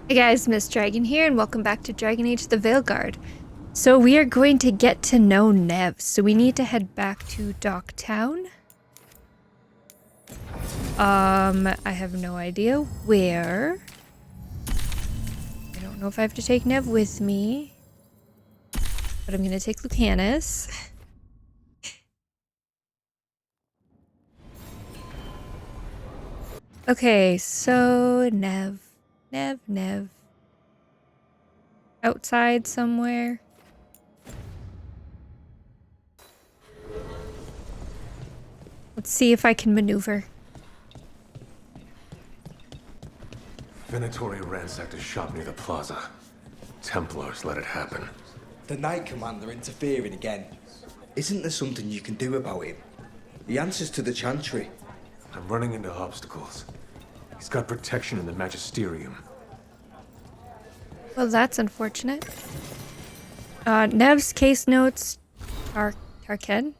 Hey guys, Miss Dragon here, and welcome back to Dragon Age the Veilguard. So we are going to get to know Neve, so we need to head back to Docktown. I have no idea where. I don't know if I have to take Neve with me, but I'm gonna take Lucanus. Okay, so Neve. Outside somewhere. Let's see if I can maneuver. Venatori ransacked a shop near the plaza. Templars let it happen. The Knight Commander interfering again. Isn't there something you can do about him? He answers to the Chantry. I'm running into obstacles. He's got protection in the Magisterium. Well, that's unfortunate. Nev's case notes. Tarquin?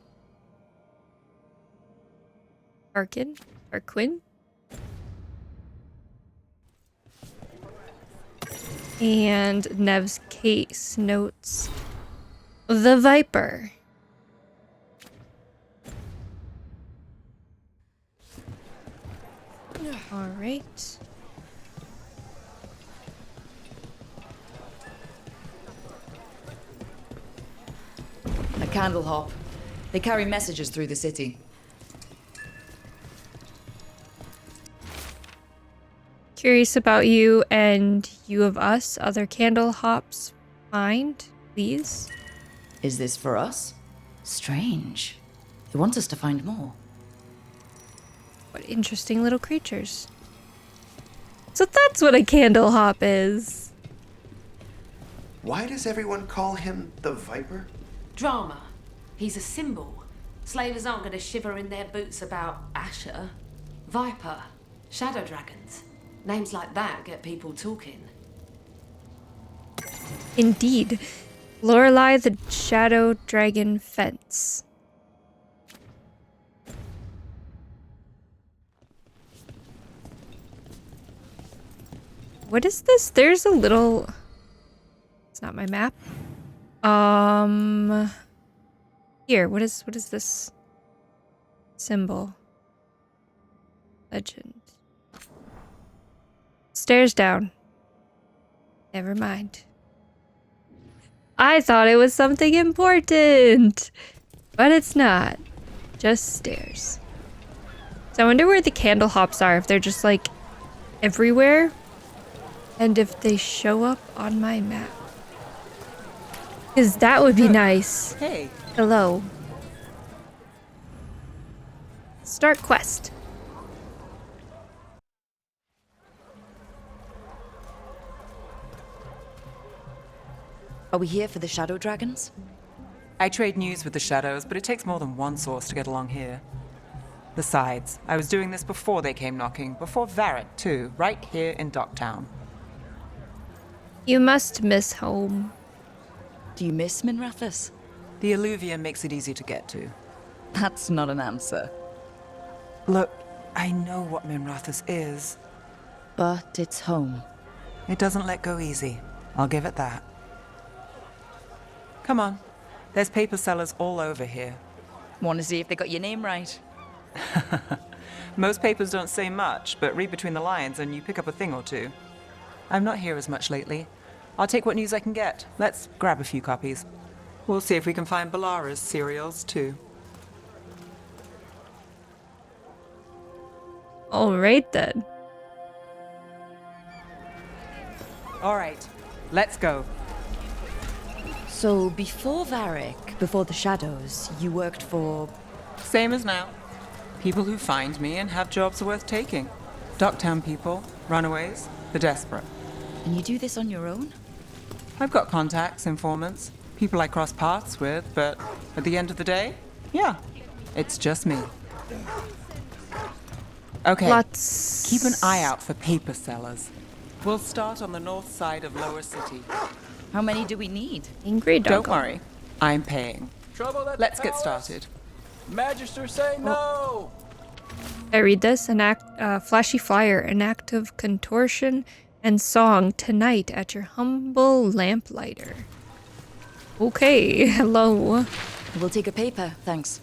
And Nev's case notes. The Viper. All right. A candle hop. They carry messages through the city. Curious about you and you of us. Other candle hops find, please. Is this for us? Strange. They want us to find more. What interesting little creatures. So that's what a candle hop is. Why does everyone call him the Viper? Drama. He's a symbol. Slavers aren't going to shiver in their boots about Asher. Viper. Shadow dragons. Names like that get people talking. Indeed. Lorelei the Shadow Dragon Fence. What is this? There's a little... It's not my map. Here, what is this symbol? Legend. Stairs down. Never mind. I thought it was something important, but it's not. Just stairs. So I wonder where the candle hops are, if they're just like everywhere, and if they show up on my map. Because that would be nice. Hey. Hello. Start quest. Are we here for the Shadow Dragons? I trade news with the Shadows, but it takes more than one source to get along here. Besides, I was doing this before they came knocking, before Varric too, right here in Docktown. You must miss home. Do you miss Minrathous? The alluvium makes it easy to get to. That's not an answer. Look, I know what Minrathous is. But it's home. It doesn't let go easy. I'll give it that. Come on. There's paper sellers all over here. Want to see if they got your name right? Most papers don't say much, but read between the lines and you pick up a thing or two. I'm not here as much lately. I'll take what news I can get. Let's grab a few copies. We'll see if we can find Balara's cereals, too. All right, then. All right, let's go. So before Varric, before the Shadows, you worked for... Same as now. People who find me and have jobs worth taking. Docktown people, runaways, the desperate. And you do this on your own? I've got contacts, informants, people I cross paths with, but at the end of the day, yeah, it's just me. Okay, Lots. keep an eye out for paper sellers. We'll start on the north side of Lower City. How many do we need? Angry dog. Don't worry, I'm paying. Trouble at Let's the get palace? started. Magister say no! I read this. Flashy flyer. An act of contortion and song tonight at your humble lamplighter. Okay, hello. We'll take a paper, thanks.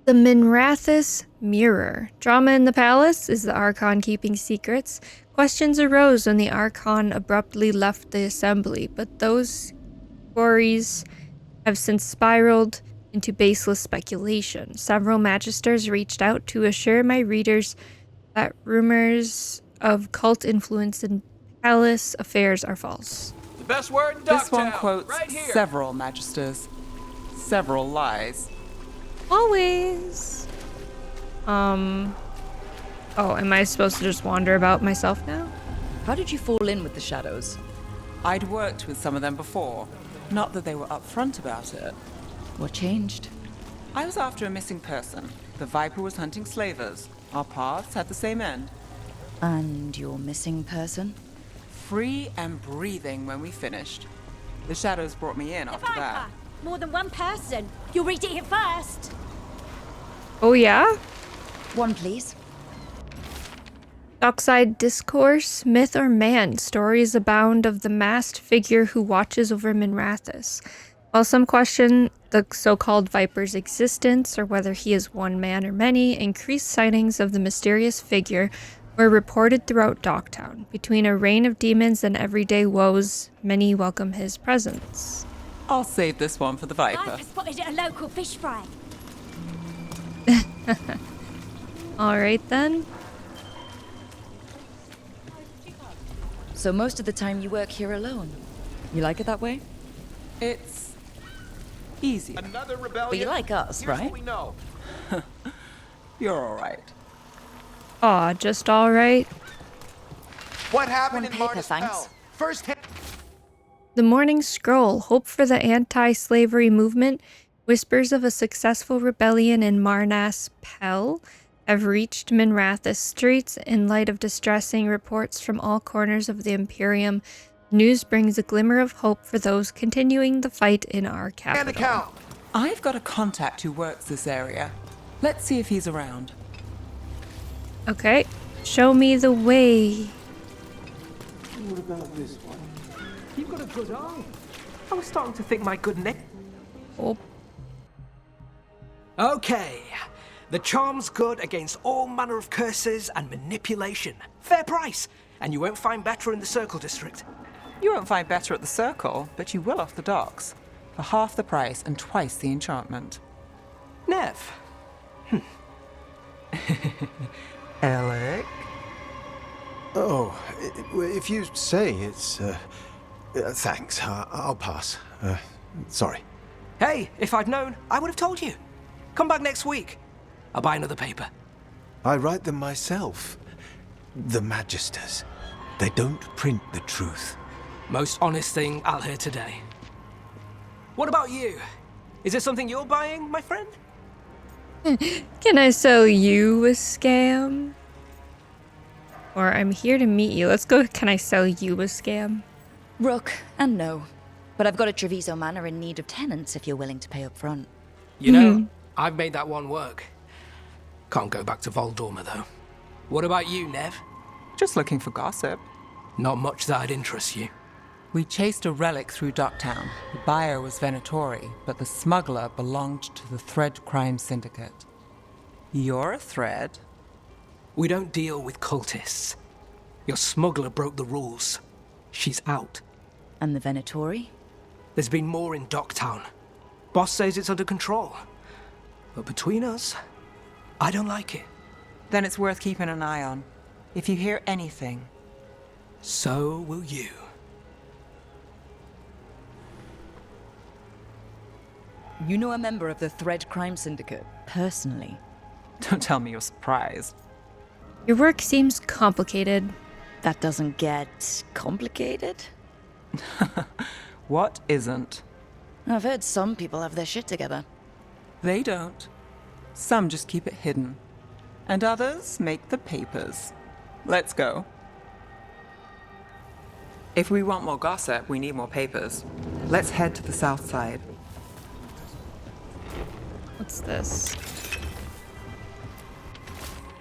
The Minrathous Mirror. Drama in the Palace? Is the Archon keeping secrets? Questions arose when the Archon abruptly left the assembly, but those queries have since spiraled into baseless speculation. Several magisters reached out to assure my readers that rumors of cult influence in palace affairs are false. The best word in This one Ducktown, quotes right here. several magisters, several lies. Always. Oh, am I supposed to just wander about myself now? How did you fall in with the shadows? I'd worked with some of them before. Not that they were upfront about it. What changed? I was after a missing person. The Viper was hunting slavers. Our paths had the same end. And your missing person? Free and breathing when we finished. The shadows brought me in after that. More than one person. You'll read it here first. Oh yeah? One, please. Dockside Discourse, Myth or Man, stories abound of the masked figure who watches over Minrathous. While some question the so-called Viper's existence or whether he is one man or many, increased sightings of the mysterious figure were reported throughout Docktown. Between a reign of demons and everyday woes, many welcome his presence. I'll save this one for the Viper. I've spotted at a local fish fry. Alright then. So most of the time you work here alone. You like it that way? It's easy. Another rebellion. But you like us, Here's right? what we know. You're all right. Aw, just alright. What happened One in paper, Martis thanks. Pell? First hand. The Morning Scroll, hope for the anti-slavery movement, whispers of a successful rebellion in Marnas Pell have reached Minrathous streets. In light of distressing reports from all corners of the Imperium, news brings a glimmer of hope for those continuing the fight in our And capital. account. I've got a contact who works this area. Let's see if he's around. Okay, show me the way. What about this one? You've got a good eye. I was starting to think my good neck. Oh, Okay. The charm's good against all manner of curses and manipulation. Fair price. And you won't find better in the Circle District. You won't find better at the Circle, but you will off the docks. For half the price and twice the enchantment. Neve. Alec? Oh, if you say it's, thanks. I'll pass. Sorry. Hey, if I'd known, I would have told you. Come back next week. I'll buy another paper. I write them myself. The Magisters. They don't print the truth. Most honest thing I'll hear today. What about you? Is there something you're buying, my friend? can I sell you a scam? Or I'm here to meet you. Let's go. Can I sell you a scam? Rook, and no. But I've got a Treviso Manor in need of tenants if you're willing to pay up front. You know, I've made that one work. Can't go back to Voldorma, though. What about you, Neve? Just looking for gossip. Not much that'd interest you. We chased a relic through Docktown. The buyer was Venatori, but the smuggler belonged to the Thread Crime Syndicate. You're a thread? We don't deal with cultists. Your smuggler broke the rules. She's out. And the Venatori? There's been more in Docktown. Boss says it's under control. But between us, I don't like it. Then it's worth keeping an eye on. If you hear anything. So will you. You know a member of the Thread Crime Syndicate, personally. Don't tell me you're surprised. Your work seems complicated. That doesn't get complicated? What isn't? I've heard some people have their shit together. They don't. Some just keep it hidden. And others make the papers. Let's go. If we want more gossip, we need more papers. Let's head to the south side. What's this?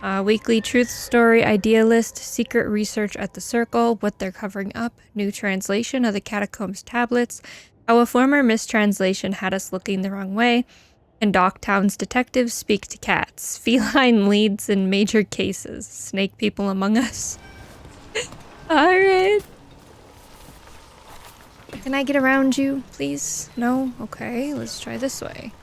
Weekly truth story, idea list, secret research at the Circle, what they're covering up, new translation of the Catacombs tablets, how a former mistranslation had us looking the wrong way, and Docktown's detectives speak to cats, feline leads in major cases, snake people among us. Alright. Can I get around you, please? No? Okay, let's try this way.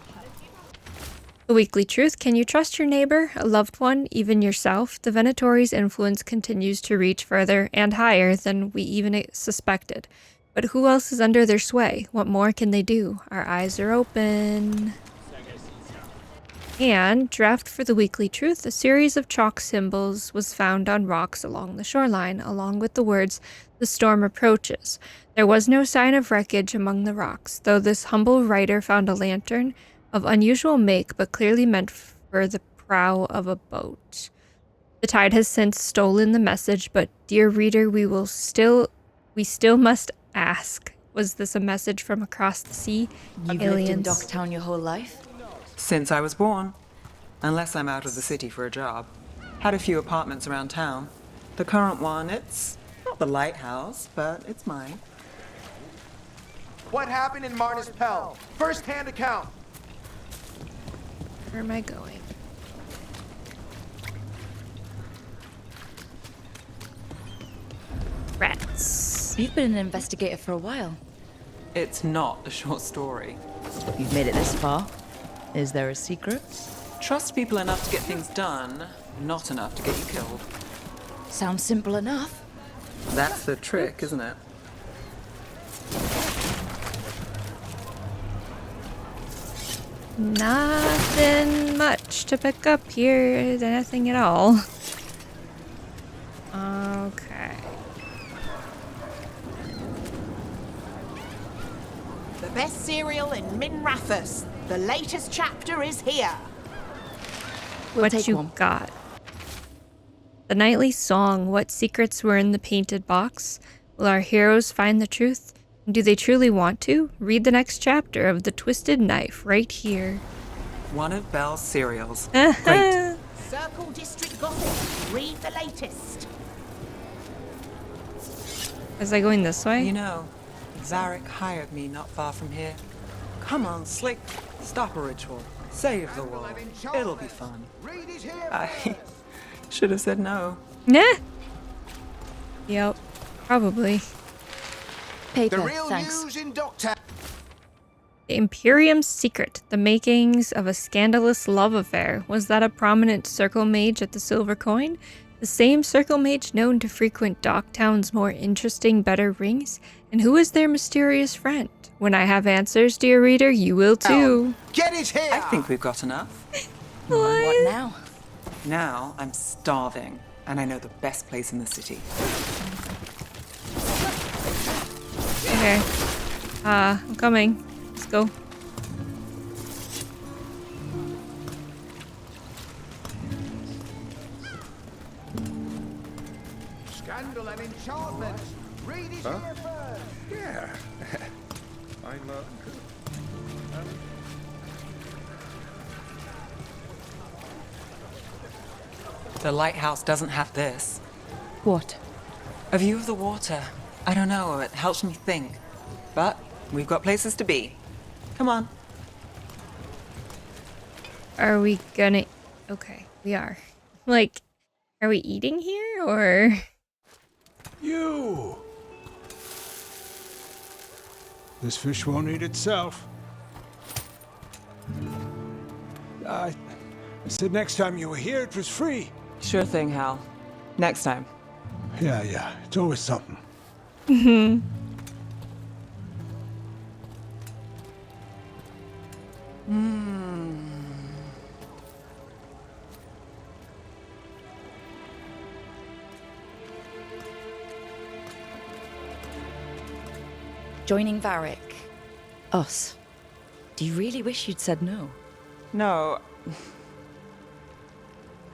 The weekly truth. Can you trust your neighbor, a loved one, even yourself? The Venatori's influence continues to reach further and higher than we even suspected. But who else is under their sway? What more can they do? Our eyes are open. And draft for the weekly truth. A series of chalk symbols was found on rocks along the shoreline, along with the words, "The storm approaches." There was no sign of wreckage among the rocks, though this humble writer found a lantern of unusual make, but clearly meant for the prow of a boat. The tide has since stolen the message, but dear reader, we still must ask. Was this a message from across the sea? You've lived in Docktown your whole life? Since I was born. Unless I'm out of the city for a job. Had a few apartments around town. The current one, it's not the lighthouse, but it's mine. What happened in Marna's Pell? First-hand account. Where am I going? Rats. You've been an investigator for a while. It's not a short story. You've made it this far. Is there a secret? Trust people enough to get things done, not enough to get you killed. Sounds simple enough. That's the trick, isn't it? Nothing much to pick up here. Nothing at all. Okay. The best cereal in Min Rathus. The latest chapter is here. What you got? The nightly song. What secrets were in the painted box? Will our heroes find the truth? Do they truly want to? Read the next chapter of The Twisted Knife right here. One of Belle's cereals. Great. Circle District Gossip. Read the latest. Was I going this way? You know, Zarek hired me not far from here. Come on, Slick. Stop a ritual. Save the world. It'll be fun. I should have said no. Nah. Yep. Probably. Paper, The real thanks. news in Docktown. The Imperium's secret. The makings of a scandalous love affair. Was that a prominent circle mage at the Silver Coin? The same circle mage known to frequent Docktown's more interesting, better rings? And who is their mysterious friend? When I have answers, dear reader, you will too. Get it here! I think we've got enough. What now? Now I'm starving, and I know the best place in the city. Okay. I'm coming. Let's go. Scandal and enchantment. Read it here first. Yeah. I'm, The lighthouse doesn't have this. What? A view of the water. I don't know, it helps me think. But we've got places to be. Come on. Are we gonna... Okay, we are. Like, are we eating here, or... You! This fish won't eat itself. I said next time you were here, it was free. Sure thing, Hal. Next time. Yeah, it's always something. Joining Varric. Us. Do you really wish you'd said no? No.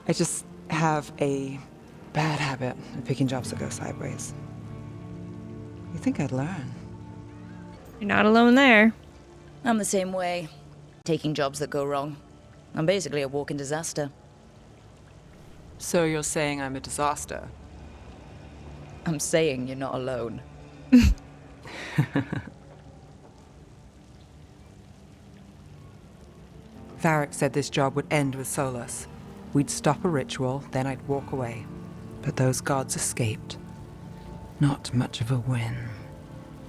I just have a bad habit of picking jobs that go sideways. You think I'd learn? You're not alone there. I'm the same way. Taking jobs that go wrong. I'm basically a walking disaster. So you're saying I'm a disaster? I'm saying you're not alone. Varric said this job would end with Solus. We'd stop a ritual, then I'd walk away. But those gods escaped. Not much of a win.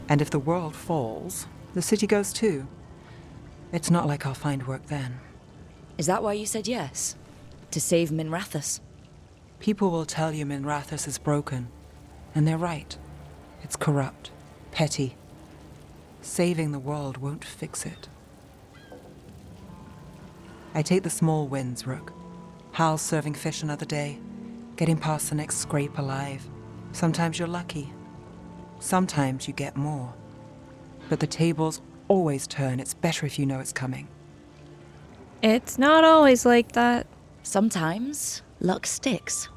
And if the world falls, the city goes too. It's not like I'll find work then. Is that why you said yes? To save Minrathous? People will tell you Minrathous is broken. And they're right. It's corrupt. Petty. Saving the world won't fix it. I take the small wins, Rook. Hal's serving fish another day. Getting past the next scrape alive. Sometimes you're lucky. Sometimes you get more. But the tables always turn. It's better if you know it's coming. It's not always like that. Sometimes luck sticks.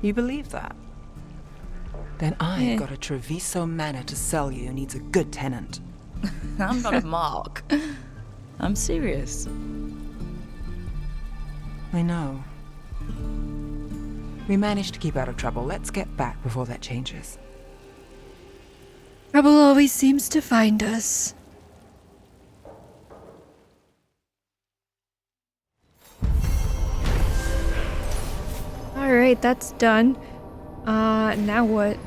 You believe that? Then I've got a Treviso manor to sell you needs a good tenant. I'm not a mark. I'm serious. I know. We managed to keep out of trouble. Let's get back before that changes. Trouble always seems to find us. Alright, that's done. Now what?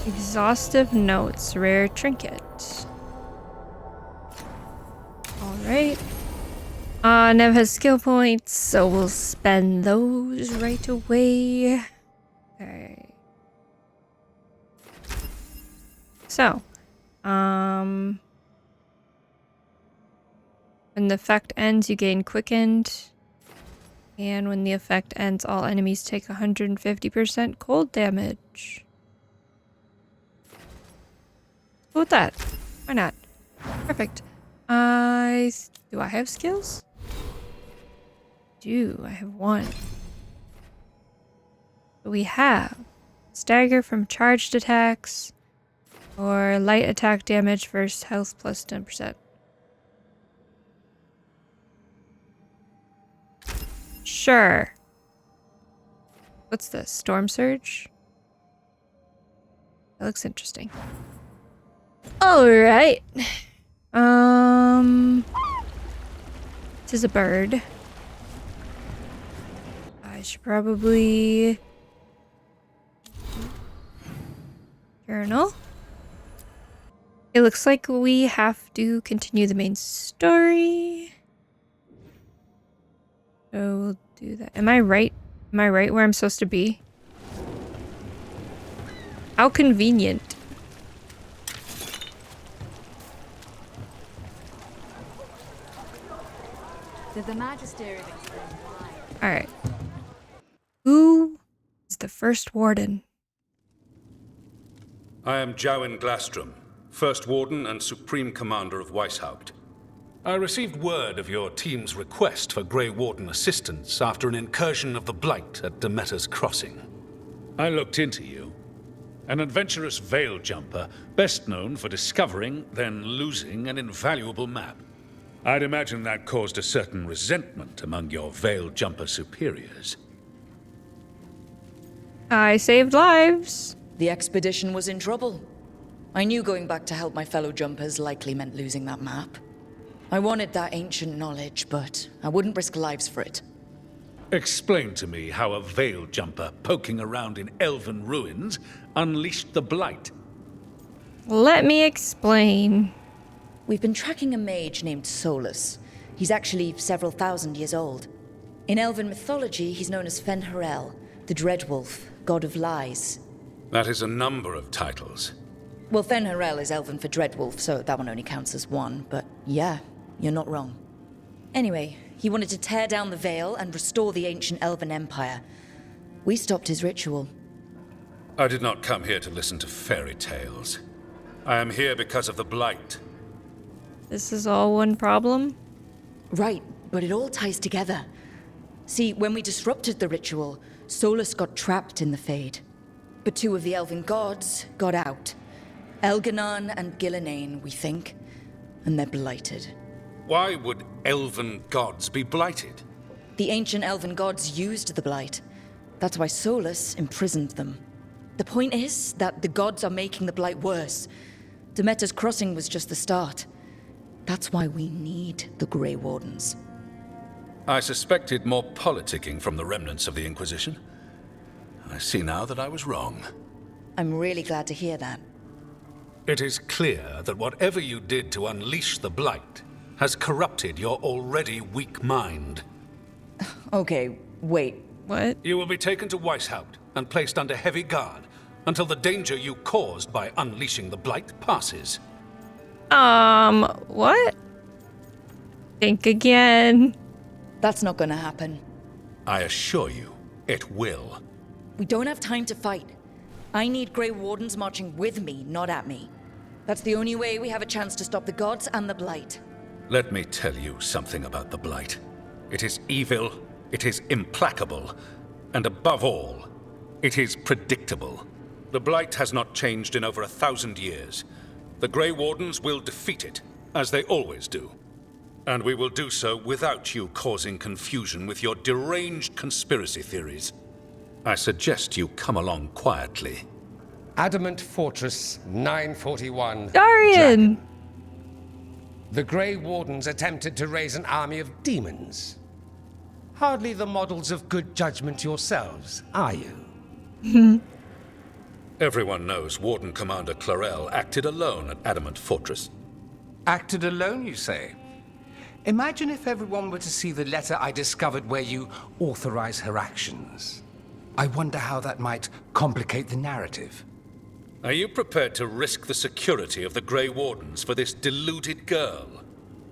Exhaustive notes, rare trinket. Alright. Neve has skill points, so we'll spend those right away. Okay. So, when the effect ends, you gain quickened. And when the effect ends, all enemies take 150% cold damage. Go with that. Why not? Perfect. Do I have skills? I have one. We have stagger from charged attacks or light attack damage versus health plus 10%. Sure. What's this? Storm Surge? That looks interesting. Alright. This is a bird. I should probably... journal. It looks like we have to continue the main story. So we'll do that. Am I right? Am I right where I'm supposed to be? How convenient. Did the Magister explain why? Alright. Who is the First Warden? I am Jowen Glastrom, First Warden and Supreme Commander of Weishaupt. I received word of your team's request for Grey Warden assistance after an incursion of the Blight at Demeter's Crossing. I looked into you. An adventurous veil jumper, best known for discovering, then losing an invaluable map. I'd imagine that caused a certain resentment among your veil jumper superiors. I saved lives. The expedition was in trouble. I knew going back to help my fellow jumpers likely meant losing that map. I wanted that ancient knowledge, but I wouldn't risk lives for it. Explain to me how a veil jumper poking around in elven ruins unleashed the Blight. Let me explain. We've been tracking a mage named Solus. He's actually several thousand years old. In elven mythology, he's known as Fen'Harel, the Dreadwolf, god of lies. That is a number of titles. Well, Fen'Harel is elven for Dreadwolf, so that one only counts as one, but yeah, you're not wrong. Anyway, he wanted to tear down the veil and restore the ancient elven empire. We stopped his ritual. I did not come here to listen to fairy tales. I am here because of the Blight. This is all one problem? Right, but it all ties together. See, when we disrupted the ritual, Solus got trapped in the Fade. But two of the elven gods got out. Elganon and Gillenane, we think. And they're blighted. Why would elven gods be blighted? The ancient elven gods used the blight. That's why Solus imprisoned them. The point is that the gods are making the blight worse. Demeter's crossing was just the start. That's why we need the Grey Wardens. I suspected more politicking from the remnants of the Inquisition. I see now that I was wrong. I'm really glad to hear that. It is clear that whatever you did to unleash the Blight has corrupted your already weak mind. Okay, wait. What? You will be taken to Weishaupt and placed under heavy guard until the danger you caused by unleashing the Blight passes. What? Think again. That's not gonna happen. I assure you, it will. We don't have time to fight. I need Grey Wardens marching with me, not at me. That's the only way we have a chance to stop the gods and the Blight. Let me tell you something about the Blight. It is evil, it is implacable, and above all, it is predictable. The Blight has not changed in over 1,000 years. The Grey Wardens will defeat it, as they always do. And we will do so without you causing confusion with your deranged conspiracy theories. I suggest you come along quietly. Adamant Fortress 941. Darian! Dragon. The Grey Wardens attempted to raise an army of demons. Hardly the models of good judgment yourselves, are you? Everyone knows Warden Commander Clarel acted alone at Adamant Fortress. Acted alone, you say? Imagine if everyone were to see the letter I discovered where you authorize her actions. I wonder how that might complicate the narrative. Are you prepared to risk the security of the Grey Wardens for this deluded girl?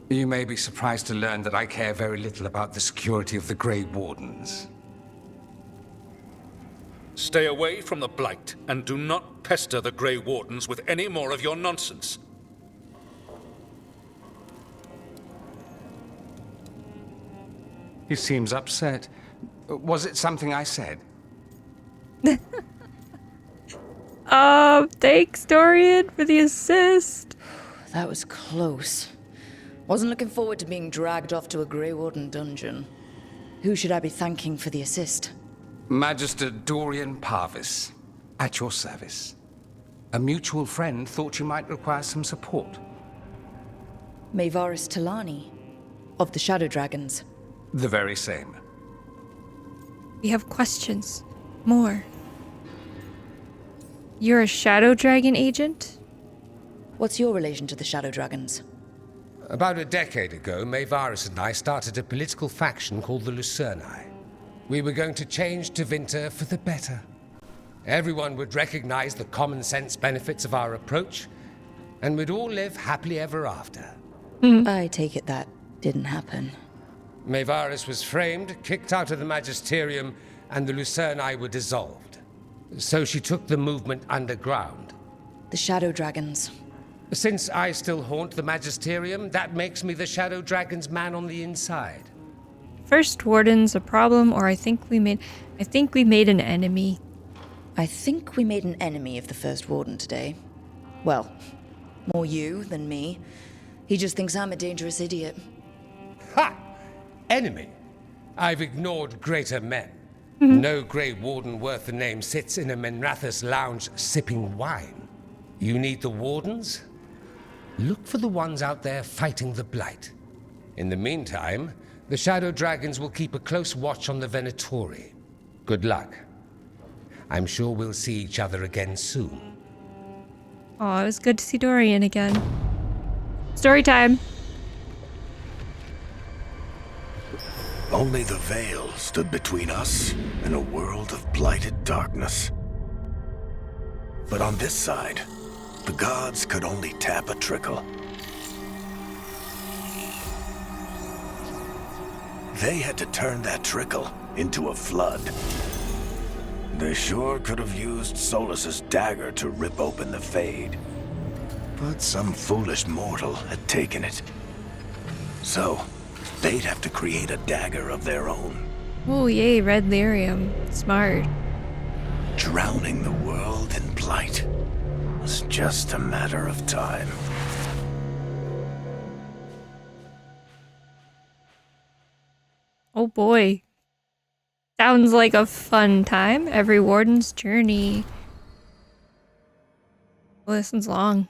You may be surprised to learn that I care very little about the security of the Grey Wardens. Stay away from the Blight, and do not pester the Grey Wardens with any more of your nonsense. He seems upset. Was it something I said? Thanks, Dorian, for the assist. That was close. Wasn't looking forward to being dragged off to a Grey Warden dungeon. Who should I be thanking for the assist? Magister Dorian Parvis, at your service. A mutual friend thought you might require some support. Maevaris Talani, of the Shadow Dragons. The very same. We have questions. More. You're a Shadow Dragon agent? What's your relation to the Shadow Dragons? About a decade ago, Maevaris and I started a political faction called the Lucerni. We were going to change Tevinter for the better. Everyone would recognize the common sense benefits of our approach, and we'd all live happily ever after. I take it that didn't happen. Maevaris was framed, kicked out of the Magisterium, and the Lucerni were dissolved. So she took the movement underground. The Shadow Dragons. Since I still haunt the Magisterium, that makes me the Shadow Dragon's man on the inside. First Warden's a problem, or I think we made an enemy. I think we made an enemy of the First Warden today. Well, more you than me. He just thinks I'm a dangerous idiot. Ha! Enemy? I've ignored greater men. No Grey Warden worth the name sits in a Menrathus lounge sipping wine. You need the Wardens? Look for the ones out there fighting the Blight. In the meantime, the Shadow Dragons will keep a close watch on the Venatori. Good luck. I'm sure we'll see each other again soon. Oh, it was good to see Dorian again. Story time. Only the veil stood between us and a world of blighted darkness. But on this side, the gods could only tap a trickle. They had to turn that trickle into a flood. They sure could have used Solus's dagger to rip open the Fade. But some foolish mortal had taken it. So, they'd have to create a dagger of their own. Oh yay, red lyrium. Smart. Drowning the world in blight was just a matter of time. Oh boy. Sounds like a fun time. Every warden's journey. Oh, this one's long.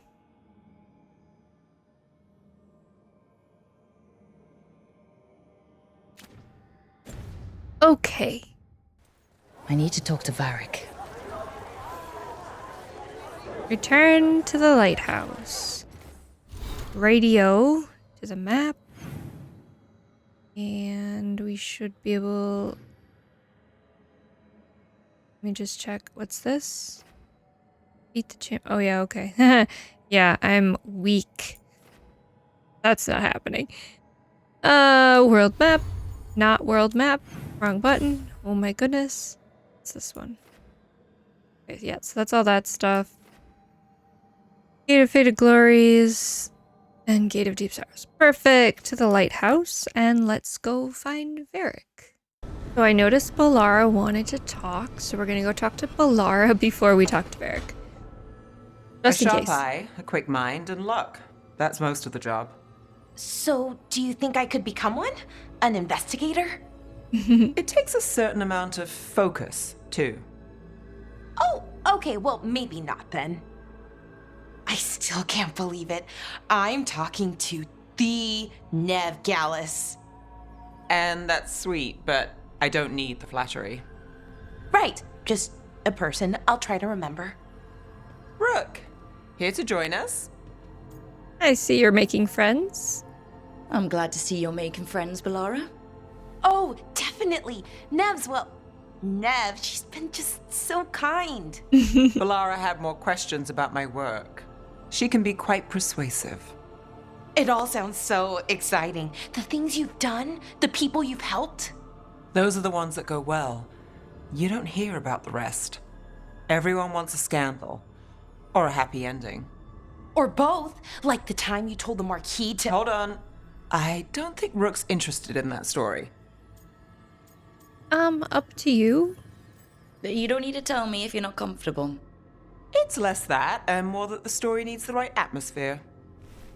Okay. I need to talk to Varric. Return to the lighthouse. Radio to the map. And we should be able... Let me just check. What's this? Beat the champ. Oh, yeah, okay. Yeah, I'm weak. That's not happening. World map. Not world map. Wrong button. Oh my goodness. What's this one? Okay, yeah, so that's all that stuff. Gate of Faded Glories. And Gate of Deep Sorrows. Perfect. To the lighthouse. And let's go find Varric. So I noticed Ballara wanted to talk, so we're gonna go talk to Ballara before we talk to Varric. Just A in sharp case. eye, a quick mind, and luck. That's most of the job. So, do you think I could become one? An investigator? It takes a certain amount of focus, too. Oh, okay, well, maybe not then. I still can't believe it. I'm talking to the Neve Gallus. And that's sweet, but I don't need the flattery. Right, just a person I'll try to remember. Rook, here to join us? I see you're making friends. I'm glad to see you're making friends, Ballara. Oh, definitely. Neve's, well, Neve, she's been just so kind. Ballara had more questions about my work. She can be quite persuasive. It all sounds so exciting. The things you've done, the people you've helped. Those are the ones that go well. You don't hear about the rest. Everyone wants a scandal. Or a happy ending. Or both, like the time you told the Marquis to— Hold on. I don't think Rook's interested in that story. Up to you. But you don't need to tell me if you're not comfortable. It's less that, and more that the story needs the right atmosphere.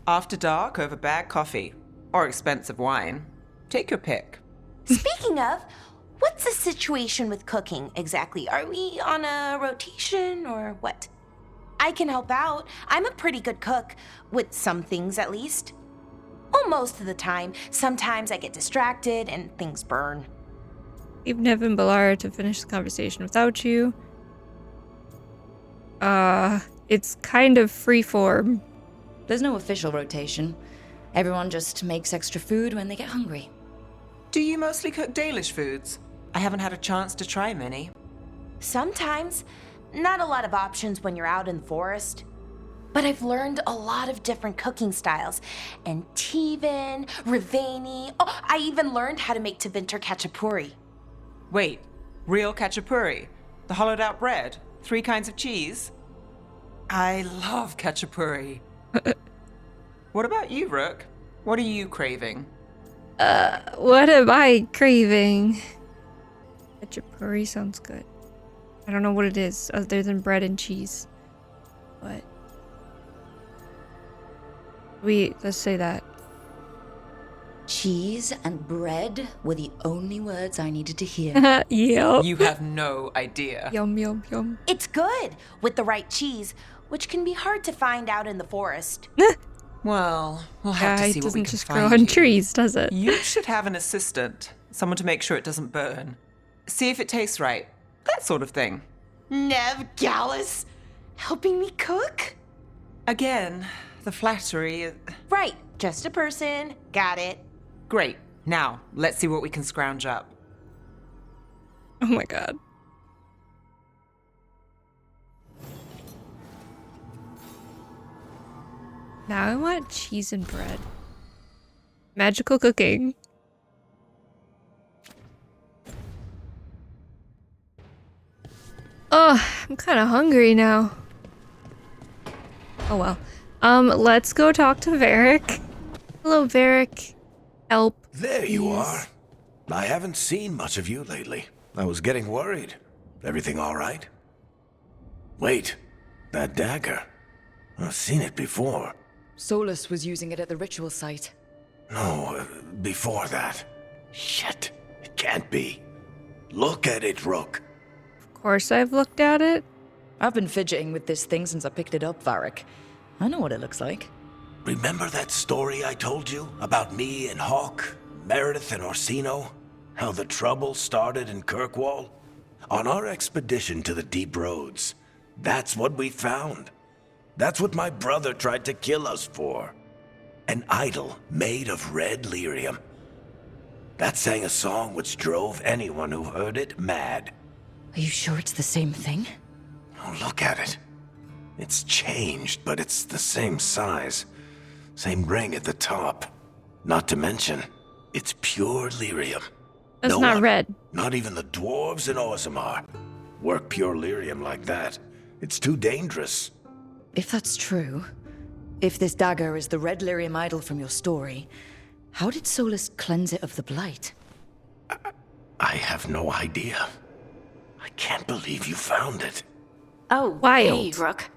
After dark over bad coffee. Or expensive wine. Take your pick. Speaking of, what's the situation with cooking exactly? Are we on a rotation or what? I can help out. I'm a pretty good cook, with some things at least. Well, most of the time. Sometimes I get distracted and things burn. Leave Neve and Ballara to finish the conversation without you. It's kind of freeform. There's no official rotation. Everyone just makes extra food when they get hungry. Do you mostly cook Dalish foods? I haven't had a chance to try many. Sometimes. Not a lot of options when you're out in the forest. But I've learned a lot of different cooking styles. And Tevan, Rivani. Oh, I even learned how to make Tevinter Khachapuri. Wait, real khachapuri? The hollowed out bread? 3 kinds of cheese? I love khachapuri. What about you, Rook? What are you craving? What am I craving? Khachapuri sounds good. I don't know what it is other than bread and cheese. But let's say that. Cheese and bread were the only words I needed to hear. Yep. You have no idea. Yum, yum, yum. It's good with the right cheese, which can be hard to find out in the forest. Well, we'll have to see it what we doesn't can just find grow on you. trees, does it? You should have an assistant. Someone to make sure it doesn't burn. See if it tastes right. That sort of thing. Neve Gallus, helping me cook? Again, the flattery. Right, just a person. Got it. Great. Now, let's see what we can scrounge up. Oh my god. Now I want cheese and bread. Magical cooking. Oh, I'm kind of hungry now. Oh well. Let's go talk to Varric. Hello, Varric. Help. There you are. I haven't seen much of you lately. I was getting worried. Everything all right? Wait, that dagger. I've seen it before. Solus was using it at the ritual site. No, before that. Shit. It can't be. Look at it, Rook. Of course I've looked at it. I've been fidgeting with this thing since I picked it up, Varric. I know what it looks like. Remember that story I told you about me and Hawk, Meredith and Orsino? How the trouble started in Kirkwall? On our expedition to the Deep Roads, that's what we found. That's what my brother tried to kill us for. An idol made of red lyrium. That sang a song which drove anyone who heard it mad. Are you sure it's the same thing? Oh, look at it. It's changed, but it's the same size. Same ring at the top. Not to mention, it's pure lyrium. That's No not one, red. Not even the dwarves in Orzammar work pure lyrium like that. It's too dangerous. If that's true, if this dagger is the red lyrium idol from your story, how did Solus cleanse it of the blight? I have no idea. I can't believe you found it. Oh, Wild. hey, Rook.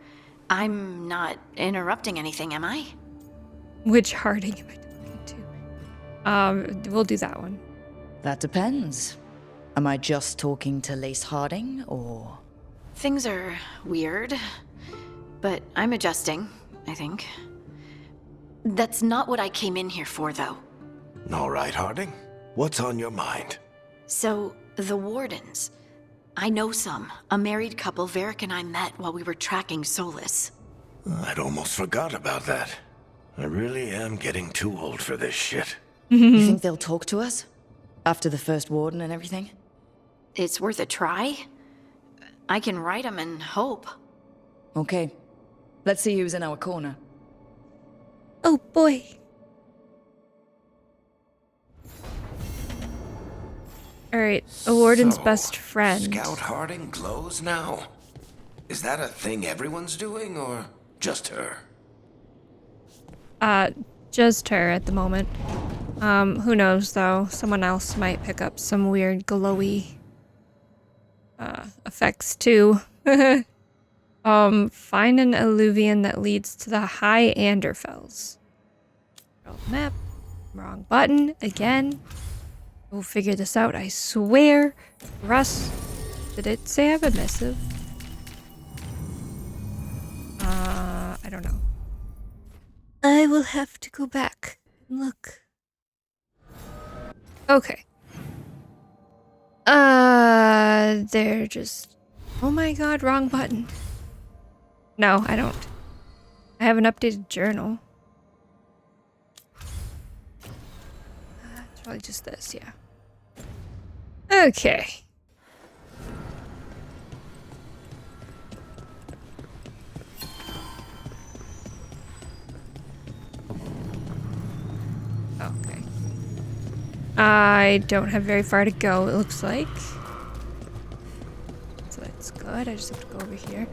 I'm not interrupting anything, am I? Which Harding am I talking to? We'll do that one. That depends. Am I just talking to Lace Harding, or...? Things are weird, but I'm adjusting, I think. That's not what I came in here for, though. All right, Harding. What's on your mind? So, the Wardens. I know some. A married couple Varric and I met while we were tracking Solus. I'd almost forgot about that. I really am getting too old for this shit. You think they'll talk to us? After the First Warden and everything? It's worth a try. I can write them and hope. Okay. Let's see who's in our corner. Oh boy. Alright, a warden's So, best friend. Scout Harding glows now? Is that a thing everyone's doing, or just her? Just her at the moment. Who knows though? Someone else might pick up some weird glowy effects too. Find an alluvion that leads to the High Anderfells. Map. Wrong button again. We'll figure this out, I swear. Russ, did it say I have a missive? I don't know. I will have to go back and look. Okay. They're just... Oh my god, wrong button. No, I don't. I have an updated journal. It's probably just this, yeah. Okay. Okay. I don't have very far to go, it looks like. So that's good. I just have to go over here.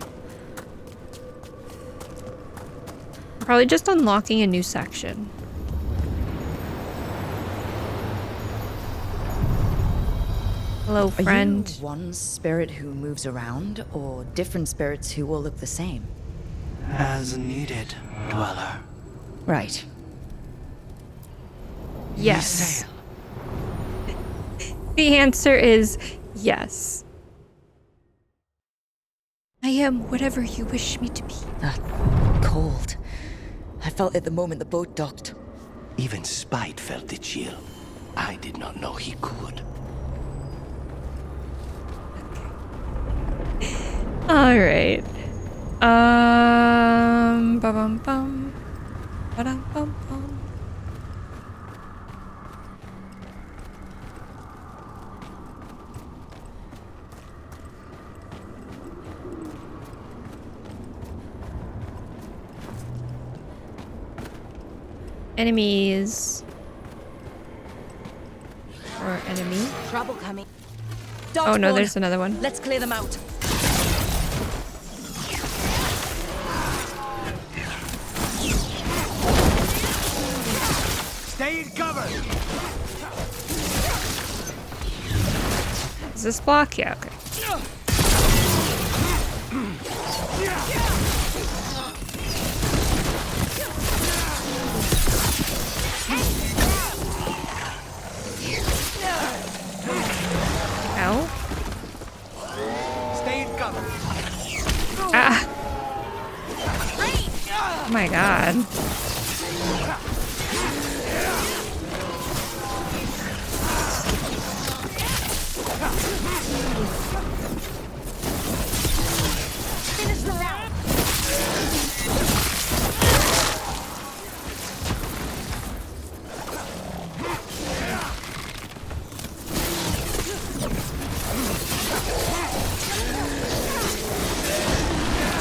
Probably just unlocking a new section. Hello, friend. Are you one spirit who moves around, or different spirits who all look the same? As needed, Dweller. Right. Yes. The answer is yes. I am whatever you wish me to be. That cold. I felt it the moment the boat docked. Even Spite felt the chill. I did not know he could. All right. Ba-bum bum. Ba-dum bum bum. Enemies. Or enemy. Trouble coming. Oh no, there's another one. Let's clear them out. Stay in cover. Is this block? Yeah, okay. Ah. Oh my god. Finish the round.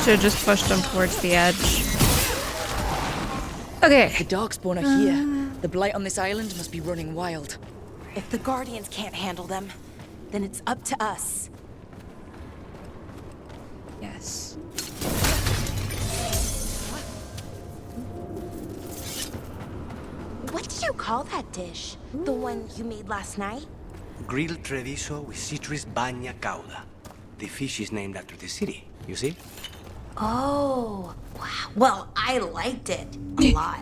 Should have just pushed him towards the edge. Okay. The darkspawn are here. The blight on this island must be running wild. If the Guardians can't handle them, then it's up to us. Yes. What did you call that dish? The one you made last night? Grilled treviso with citrus bagna cauda. The fish is named after the city, you see? Oh, wow. Well, I liked it a lot.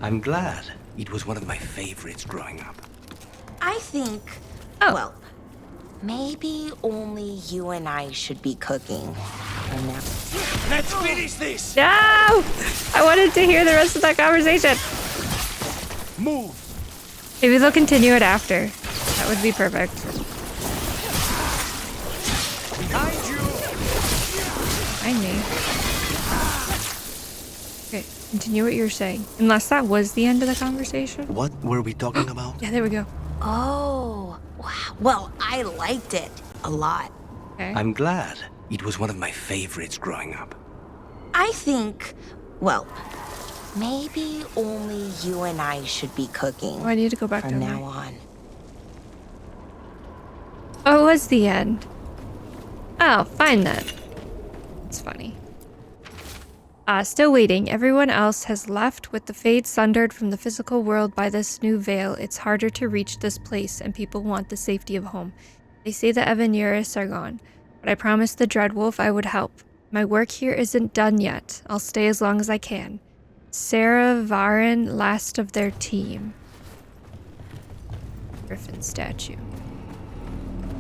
I'm glad. It was one of my favorites growing up. I think, well, maybe only you and I should be cooking. Let's finish this! No! I wanted to hear the rest of that conversation. Move! Maybe they'll continue it after. That would be perfect. Behind you! Behind me. Okay, continue what you're saying. Unless that was the end of the conversation. What were we talking about? Yeah, there we go. Oh, wow. Well, I liked it a lot. Okay. I'm glad. It was one of my favorites growing up. I think, well, maybe only you and I should be cooking. Oh, I need to go back from down now there. on. Oh, it was the end. Oh, fine then. It's funny. Still waiting. Everyone else has left. With the fade sundered from the physical world by this new veil, it's harder to reach this place, and people want the safety of home. They say the Evaneris are gone, but I promised the Dreadwolf I would help. My work here isn't done yet. I'll stay as long as I can. Sarah Varen, last of their team. Griffin statue.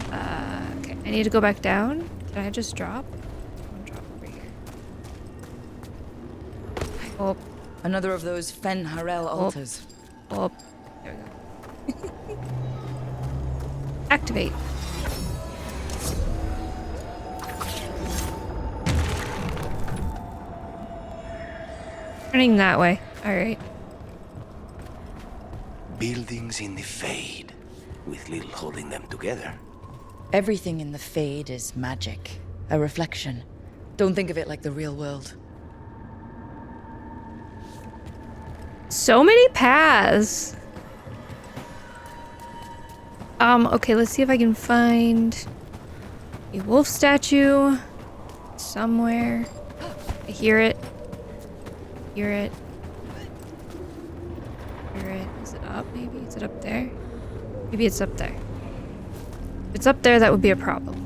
Okay, I need to go back down. Can I just drop? I'll drop over here. Oh. Another of those Fen Harel altars. Oh. There we go. Activate. Turning that way. Alright. Buildings in the Fade, with little holding them together. Everything in the Fade is magic, a reflection. Don't think of it like the real world. So many paths. Okay, let's see if I can find a wolf statue somewhere. I hear it. Hear it. Hear it. Is it up maybe? Is it up there? Maybe it's up there. If it's up there, that would be a problem.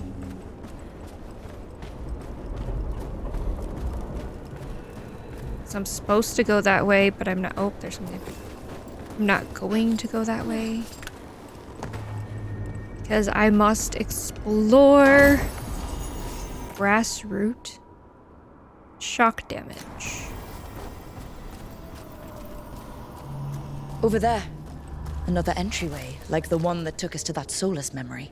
So I'm supposed to go that way, but I'm not. Oh, there's something. I'm not going to go that way. Because I must explore. Grass root. Shock damage. Over there. Another entryway, like the one that took us to that Solus memory.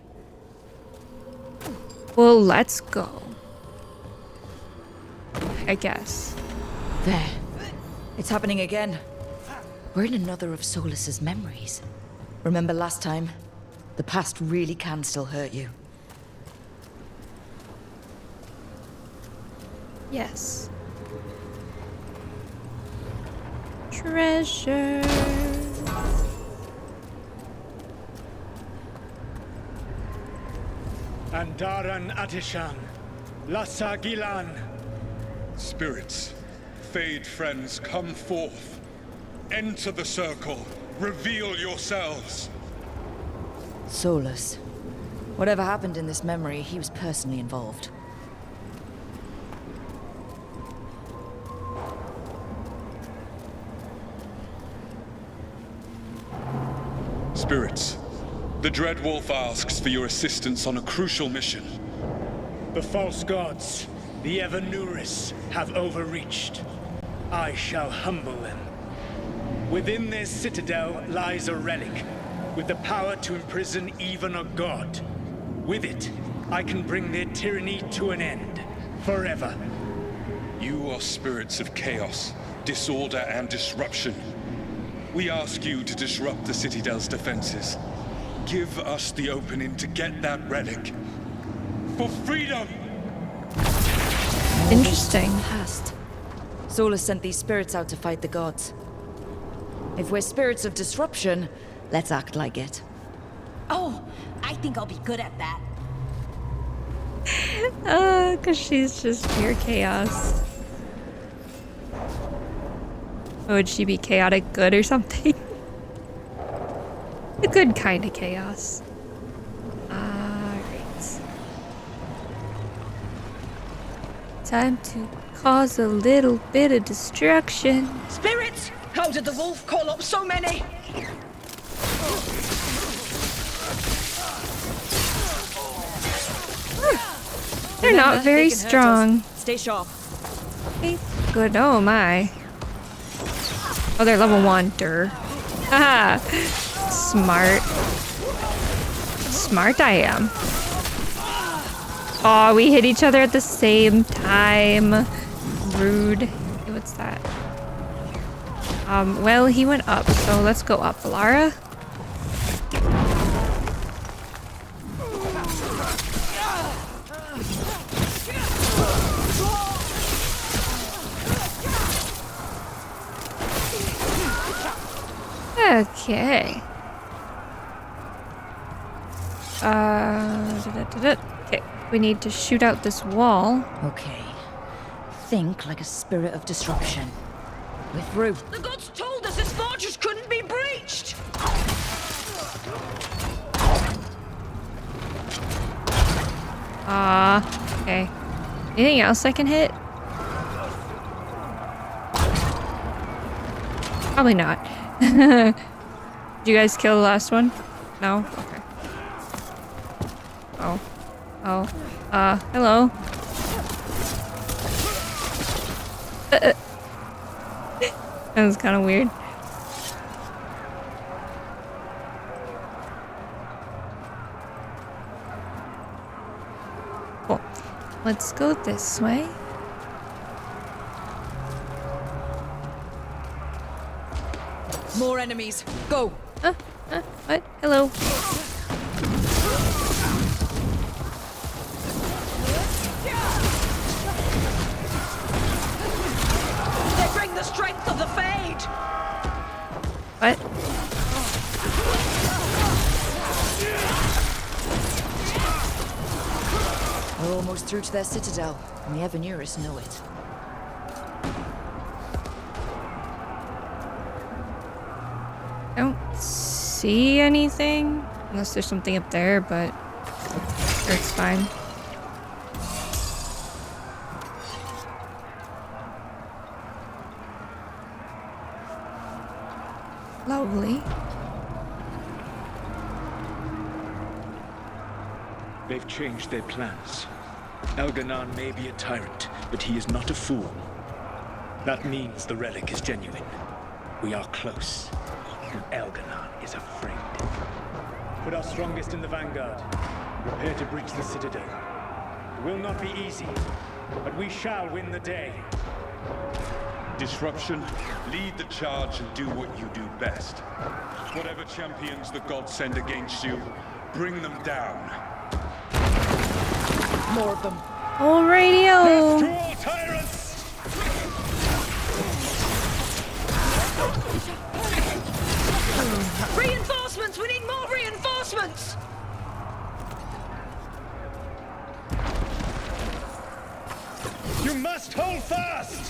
Well, let's go. I guess. There. It's happening again. We're in another of Solus's memories. Remember last time? The past really can still hurt you. Yes. Treasure. Andaran Atishan, Lassa Gilan. Spirits, Fade friends, come forth. Enter the circle. Reveal yourselves. Solus. Whatever happened in this memory, he was personally involved. Spirits, the Dreadwolf asks for your assistance on a crucial mission. The false gods, the Evanuris, have overreached. I shall humble them. Within their citadel lies a relic, with the power to imprison even a god. With it, I can bring their tyranny to an end, forever. You are spirits of chaos, disorder, and disruption. We ask you to disrupt the Citadel's defenses. Give us the opening to get that relic. For freedom! Interesting. Past. Solus sent these spirits out to fight the gods. If we're spirits of disruption, let's act like it. Oh, I think I'll be good at that. Cause she's just pure chaos. Would she be chaotic good or something? The good kind of chaos. Alright. Time to cause a little bit of destruction. Spirits! How did the wolf call up so many? They're not very strong. Stay sharp. Okay, good. Oh my. Oh, they're level 1. Durr. Haha. Smart. Smart I am. Oh, we hit each other at the same time. Rude. Hey, what's that? Well, he went up, so let's go up. Lara? Okay. Okay, we need to shoot out this wall. Okay. Think like a spirit of disruption. We're through. The gods told us this fortress couldn't be breached! Okay. Anything else I can hit? Probably not. Did you guys kill the last one? No? Okay. Oh. Oh. Hello. That was kind of weird. Cool. Let's go this way. More enemies. Go. What? Hello. They bring the strength of the Fade! What? We're almost through to their citadel, and the Evanuris know it. I don't see anything. Unless there's something up there, but sure, it's fine. Lovely. They've changed their plans. Elganon may be a tyrant, but he is not a fool. That means the relic is genuine. We are close, and Elganon is afraid. Put our strongest in the vanguard. Prepare to breach the citadel. It will not be easy, but we shall win the day. Disruption, lead the charge and do what you do best. Whatever champions the gods send against you, bring them down. More of them. Oh, radio. To all tyrants! Reinforcements! We need more reinforcements! You must hold fast!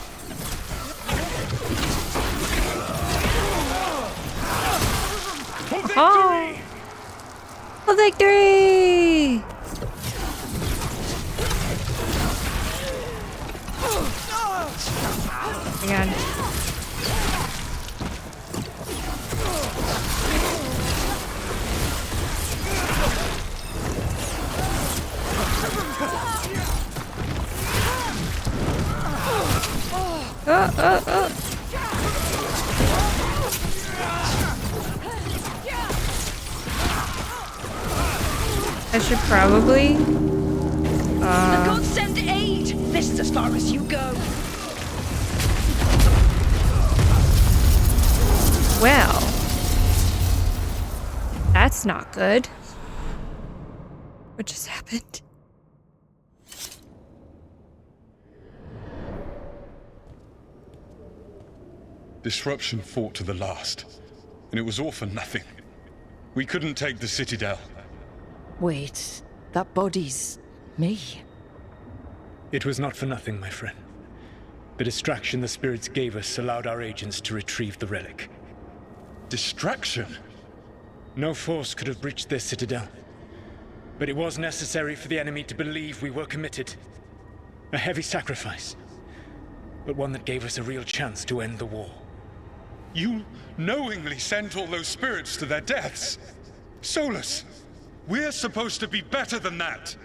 For victory! Oh. A victory! Hang on. I should probably. The gods send aid! This is as far as you go. Well, that's not good. What just happened? Disruption fought to the last, and it was all for nothing. We couldn't take the Citadel. Wait, that body's me. It was not for nothing, my friend. The distraction the spirits gave us allowed our agents to retrieve the relic. Distraction? No force could have breached this Citadel. But it was necessary for the enemy to believe we were committed. A heavy sacrifice, but one that gave us a real chance to end the war. You knowingly sent all those spirits to their deaths? Solus, we're supposed to be better than that!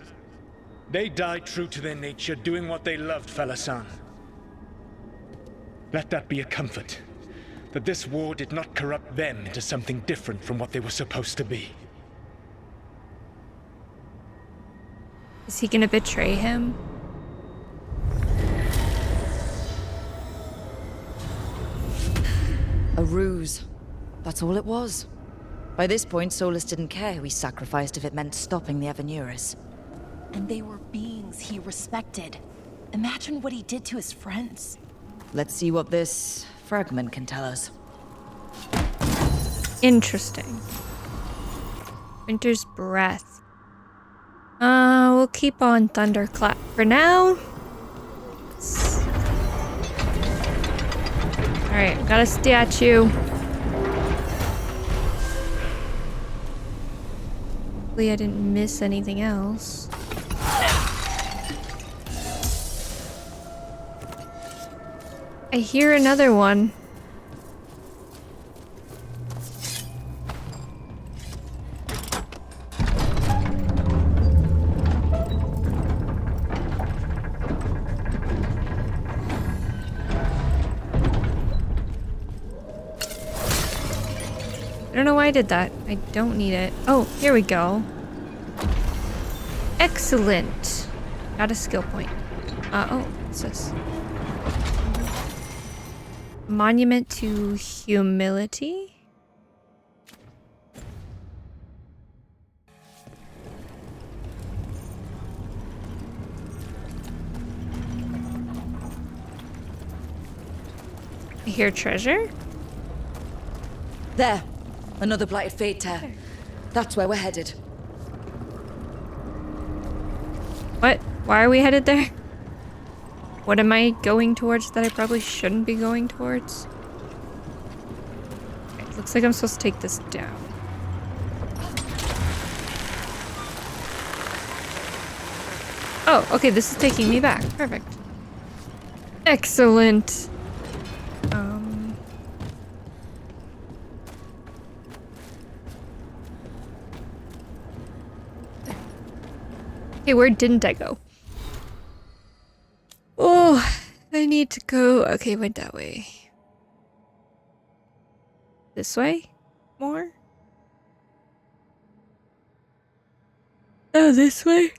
They died true to their nature, doing what they loved, Falasan. Let that be a comfort, that this war did not corrupt them into something different from what they were supposed to be. Is he gonna betray him? A ruse. That's all it was. By this point, Solus didn't care who he sacrificed if it meant stopping the Avenuris. And they were beings he respected. Imagine what he did to his friends. Let's see what this fragment can tell us. Interesting. Winter's Breath. We'll keep on Thunderclap for now. Alright, got a statue. Hopefully I didn't miss anything else. I hear another one. I don't know why I did that. I don't need it. Oh, here we go. Excellent. Got a skill point. Oh, what's this? Monument to Humility? I hear treasure? There. Another blighted fade tear. That's where we're headed. What? Why are we headed there? What am I going towards that I probably shouldn't be going towards? Okay, looks like I'm supposed to take this down. Oh, okay, this is taking me back. Perfect. Excellent. Okay, where didn't I go? Oh, I need to go. Okay, went that way. This way? More? Oh, this way?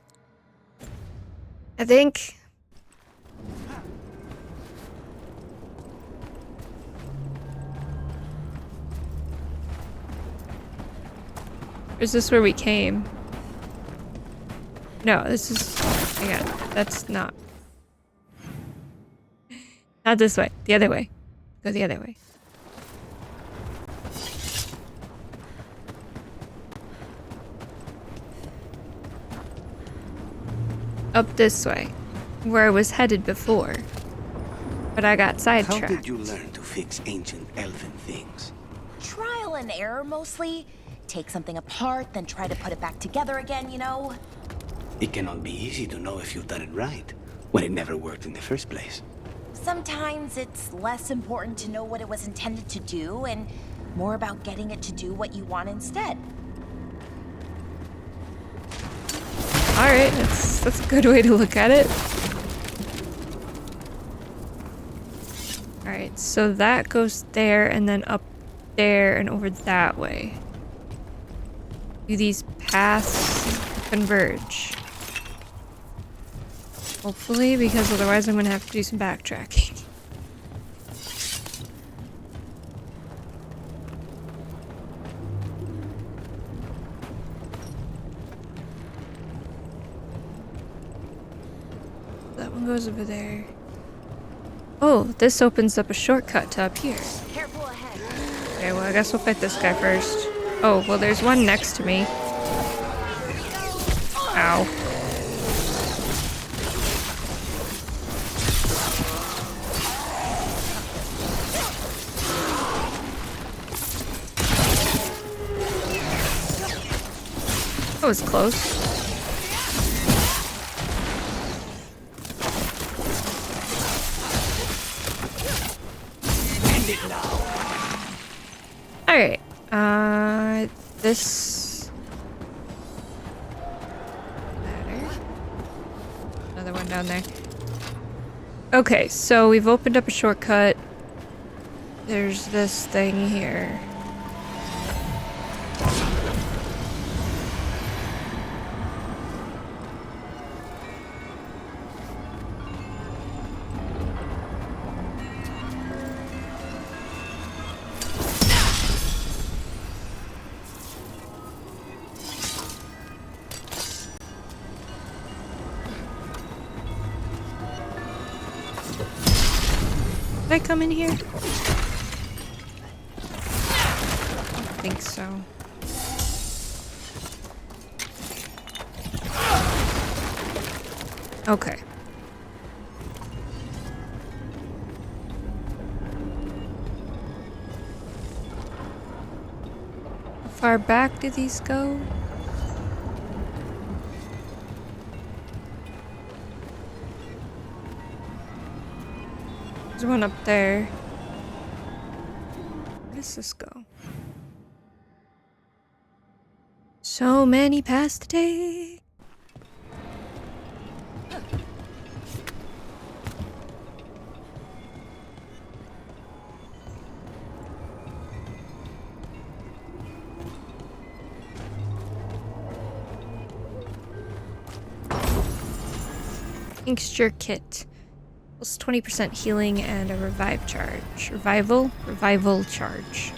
I think. Or is this where we came? No, this is... Hang on. That's not... Not this way. The other way. Go the other way. Up this way. Where I was headed before. But I got sidetracked. How did you learn to fix ancient elven things? Trial and error, mostly. Take something apart, then try to put it back together again, you know? It cannot be easy to know if you've done it right, when it never worked in the first place. Sometimes it's less important to know what it was intended to do, and more about getting it to do what you want instead. Alright, that's a good way to look at it. Alright, so that goes there and then up there and over that way. Do these paths converge? Hopefully, because otherwise I'm gonna have to do some backtracking. That one goes over there. Oh, this opens up a shortcut to up here. Careful ahead. Okay, well I guess we'll fight this guy first. Oh, well there's one next to me. Ow. That was close. Alright, this ladder. Another one down there. Okay, so we've opened up a shortcut. There's this thing here. Did I come in here? I don't think so. Okay. How far back do these go? There's one up there. Where does this go? So many paths to take. Mixture kit. Plus 20% healing and a revive charge. Revival charge.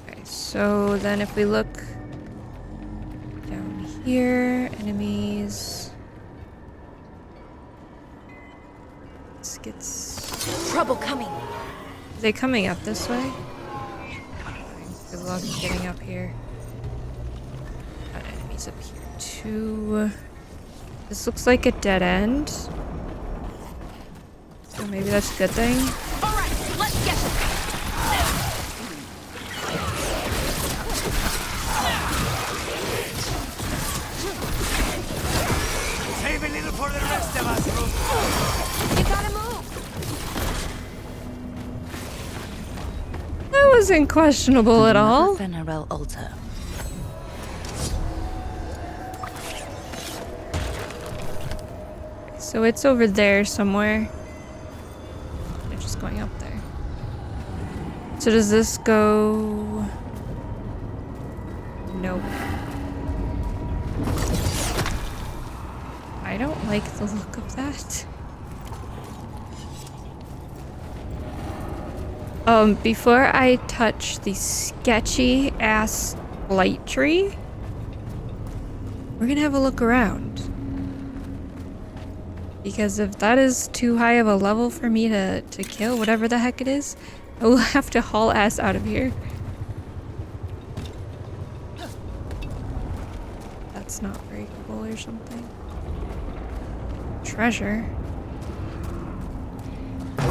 Okay, so then if we look down here, enemies. This gets Trouble coming. Are they coming up this way? Good luck getting up here. Got enemies up here too. This looks like a dead end. So maybe that's a good thing. Alright, let's get it. Save a little for the rest of us, Ruth. You gotta move. That wasn't questionable at all. Venerel altar. So it's over there somewhere. They're just going up there. So does this go? Nope. I don't like the look of that. Before I touch the sketchy ass light tree, we're gonna have a look around. Because if that is too high of a level for me to kill whatever the heck it is, I will have to haul ass out of here. That's not breakable or something. Treasure. I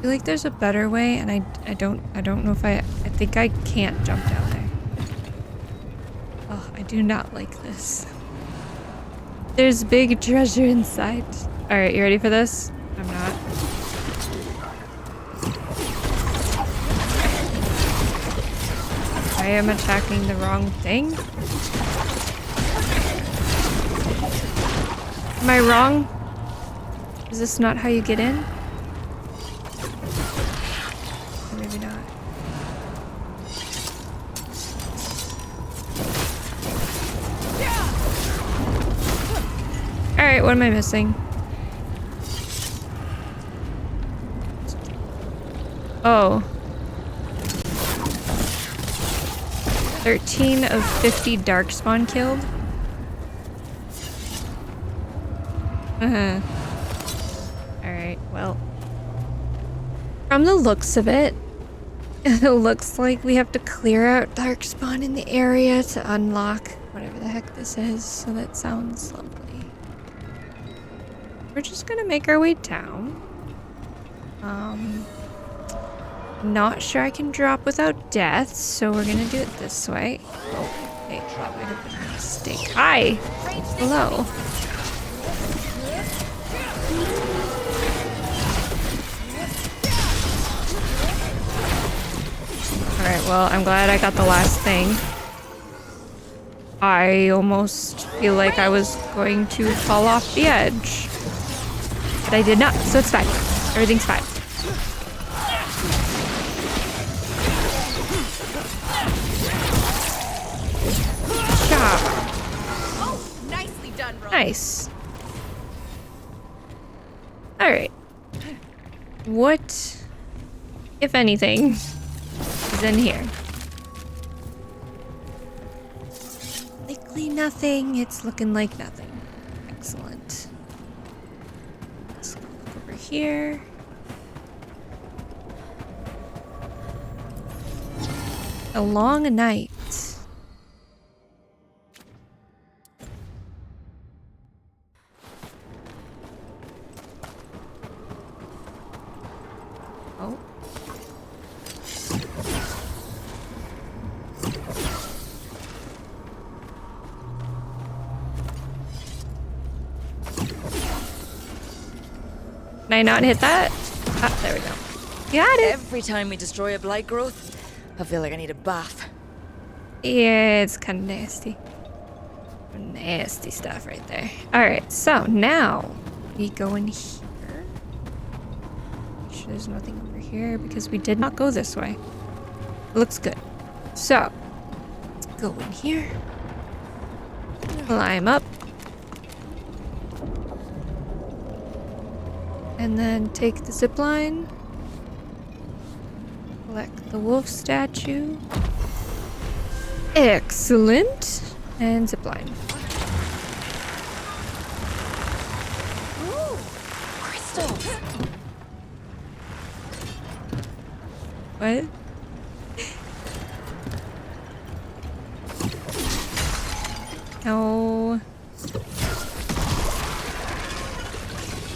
feel like there's a better way, and I don't know if I think I can't jump down there. Oh, I do not like this. There's big treasure inside. Alright, you ready for this? I'm not. I am attacking the wrong thing. Am I wrong? Is this not how you get in? Or maybe not. Alright, what am I missing? Oh. 13 of 50 darkspawn killed. Alright, well. From the looks of it, it looks like we have to clear out darkspawn in the area to unlock whatever the heck this is, so that sounds lovely. We're just gonna make our way down. Not sure I can drop without death, so we're gonna do it this way. Oh, hey, that might have been a mistake. Hi! Hello. Alright, well, I'm glad I got the last thing. I almost feel like I was going to fall off the edge. But I did not, so it's fine. Everything's fine. Oh, nicely done, Ron. Nice. Alright. What, if anything, is in here? Likely nothing. It's looking like nothing. Excellent. Let's look over here. A long night. Oh. Can I not hit that? Ah, there we go. Got it. Every time we destroy a blight growth, I feel like I need a bath. Yeah, it's kind of nasty. Nasty stuff right there. Alright, so now we go in here. Make sure there's nothing over here because we did not go this way. It looks good. So, let's go in here. Climb up. And then take the zip line. Collect the wolf statue. Excellent. And zip line. Ooh, crystals. What? No.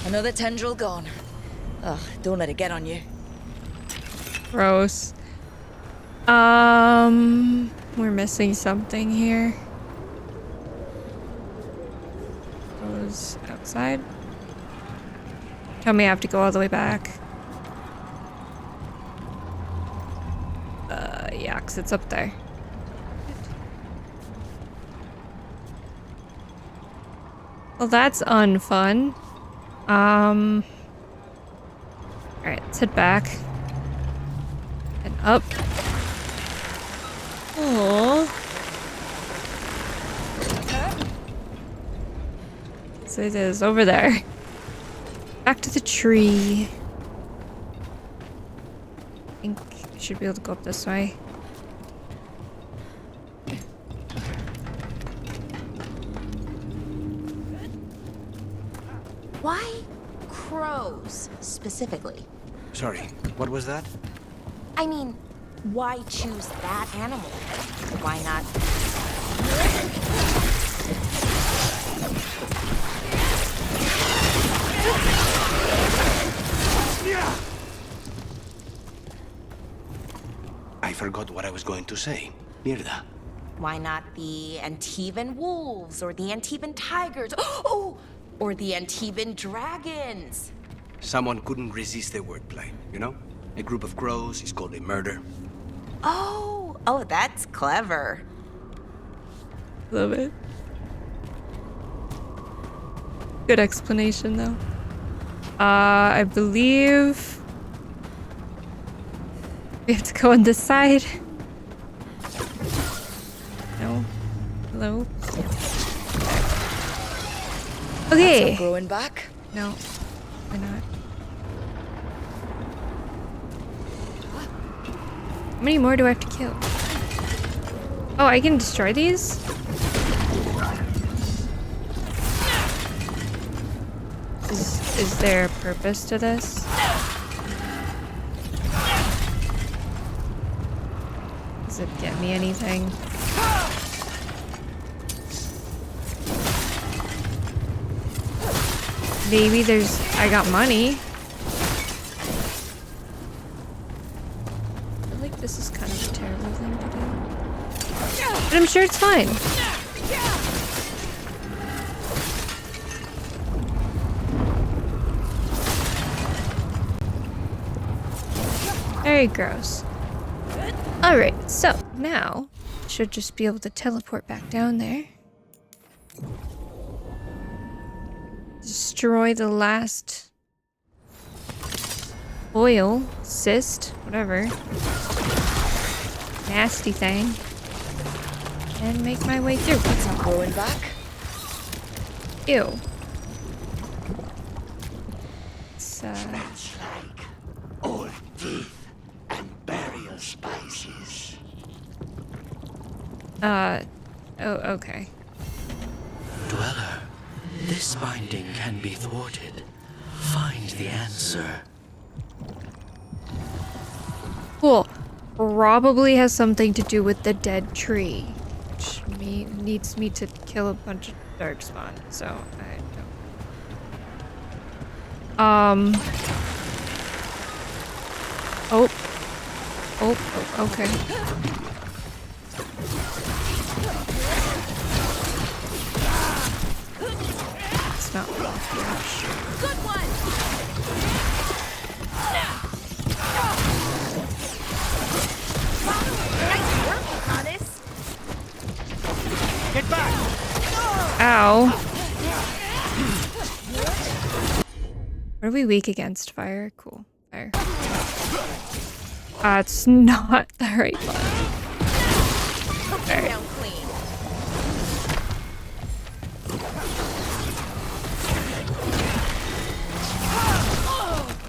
Another tendril gone. Ugh, don't let it get on you. Gross. We're missing something here. Goes outside. Tell me I have to go all the way back. Yeah, 'cause it's up there. Well, that's unfun. Alright, let's head back. And up. Oh. So it is over there. Back to the tree. I think I should be able to go up this way. Why crows specifically? Sorry, what was that? I mean, why choose that animal? Why not? I forgot what I was going to say. Mierda. Why not the Antivan wolves or the Antivan tigers? Oh, or the Antivan dragons? Someone couldn't resist the wordplay, you know? A group of crows is called a murder. Oh, Oh, that's clever. Love it. Good explanation, though. I believe we have to go on this side. No. Hello? Okay. What's up, growing back? No. Why not? How many more do I have to kill? Oh, I can destroy these? Is there a purpose to this? Does it get me anything? Maybe I got money. I feel like this is kind of a terrible thing to do. But I'm sure it's fine. Very gross. Alright, so now should just be able to teleport back down there. Destroy the last oil, cyst, whatever. Nasty thing. And make my way through. What's up, growing back? Ew. It's, Old teeth and burial spices. oh, okay. Dweller, this binding can be thwarted. Find the answer. Cool. Probably has something to do with the dead tree. Which needs me to kill a bunch of darkspawn, so I don't... Oh, okay. It's not huge. Good one. Nice work, Goddess. Get back! Ow. Are we weak against fire? Cool. Fire. It's not the right one. Okay. Down clean.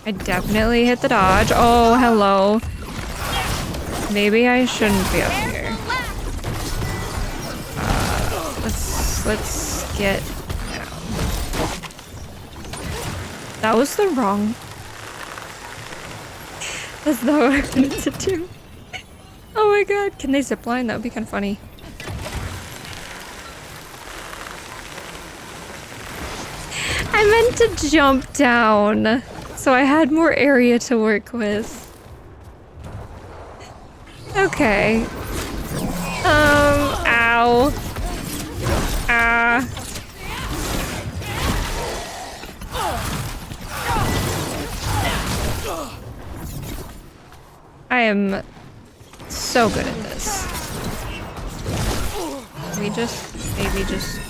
I definitely hit the dodge. Oh, hello. Maybe I shouldn't be up here. Let's get down. That was the wrong... That's not what I wanted to do. Oh my god, can they zipline? That would be kind of funny. I meant to jump down, so I had more area to work with. Okay. Ow. Ah. I am so good at this. Maybe just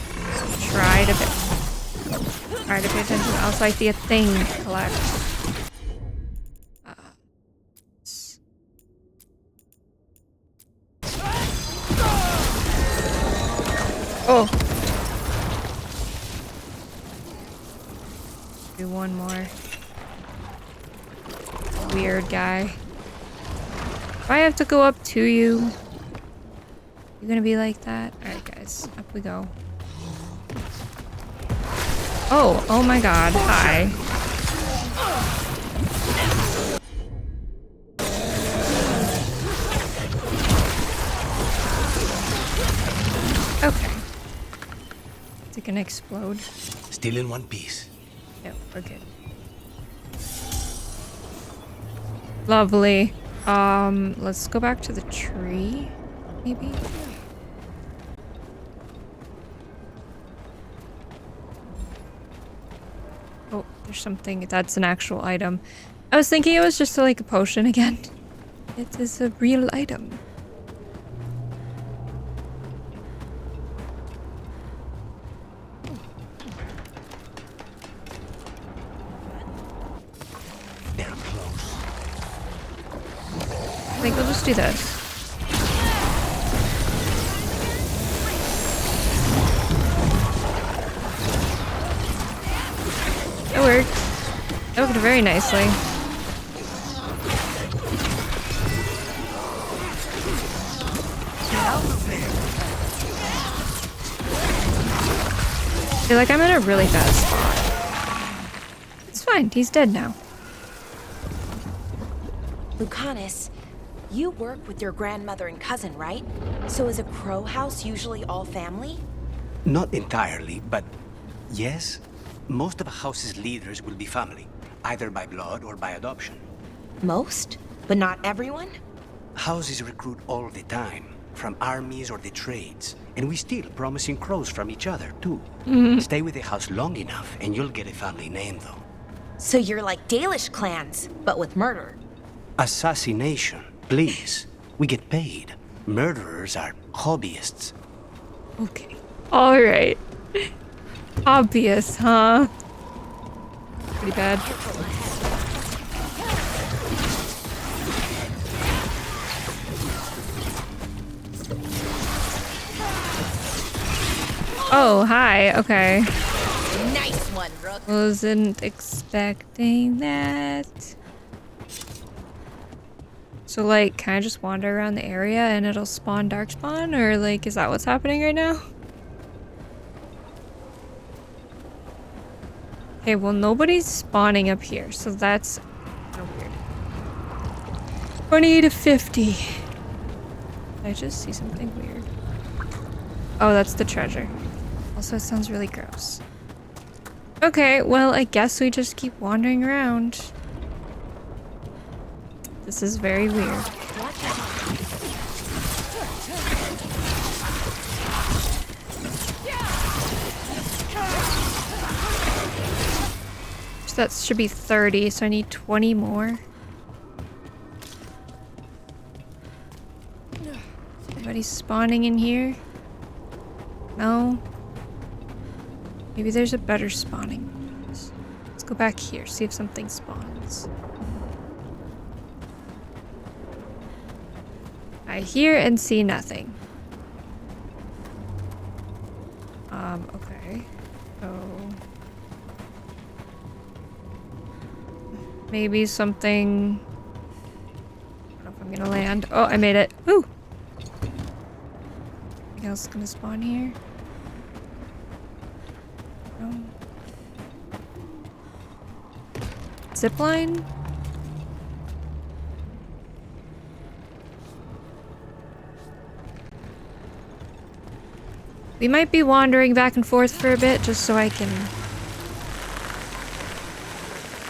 try to pay attention. Also, I see a thing collect. Oh. Do one more. Weird guy. Do I have to go up to you? You gonna be like that? Alright guys, up we go. Oh my god, hi. Okay. Is it gonna explode? Still in one piece. Yep, we're good. Lovely. Let's go back to the tree, maybe? Oh, there's something. That's an actual item. I was thinking it was just like a potion again. It is a real item. We'll just do this. That worked. That worked very nicely. I feel like I'm in a really bad spot. It's fine. He's dead now. Lucanus, you work with your grandmother and cousin, right? So is a crow house usually all family? Not entirely, but yes. Most of a house's leaders will be family, either by blood or by adoption. Most? But not everyone? Houses recruit all the time, from armies or the trades, and we steal promising crows from each other, too. Stay with the house long enough, and you'll get a family name, though. So you're like Dalish clans, but with murder. Assassination, please. We get paid. Murderers are hobbyists. Okay. Alright. Obvious, huh? Pretty bad. Oh, hi. Okay. Nice one, Rook. Wasn't expecting that. So, like, can I just wander around the area and it'll spawn darkspawn? Or, like, is that what's happening right now? Okay, well, nobody's spawning up here, so that's kind of weird. 20 to 50. Did I just see something weird? Oh, that's the treasure. Also, it sounds really gross. Okay, well, I guess we just keep wandering around. This is very weird. So that should be 30, so I need 20 more. Anybody's spawning in here? No? Maybe there's a better spawning. Let's go back here, see if something spawns. I hear and see nothing. Okay. So maybe something. I don't know if I'm gonna land. Oh, I made it. Woo! Anything else gonna spawn here? No. Zipline? We might be wandering back and forth for a bit just so I can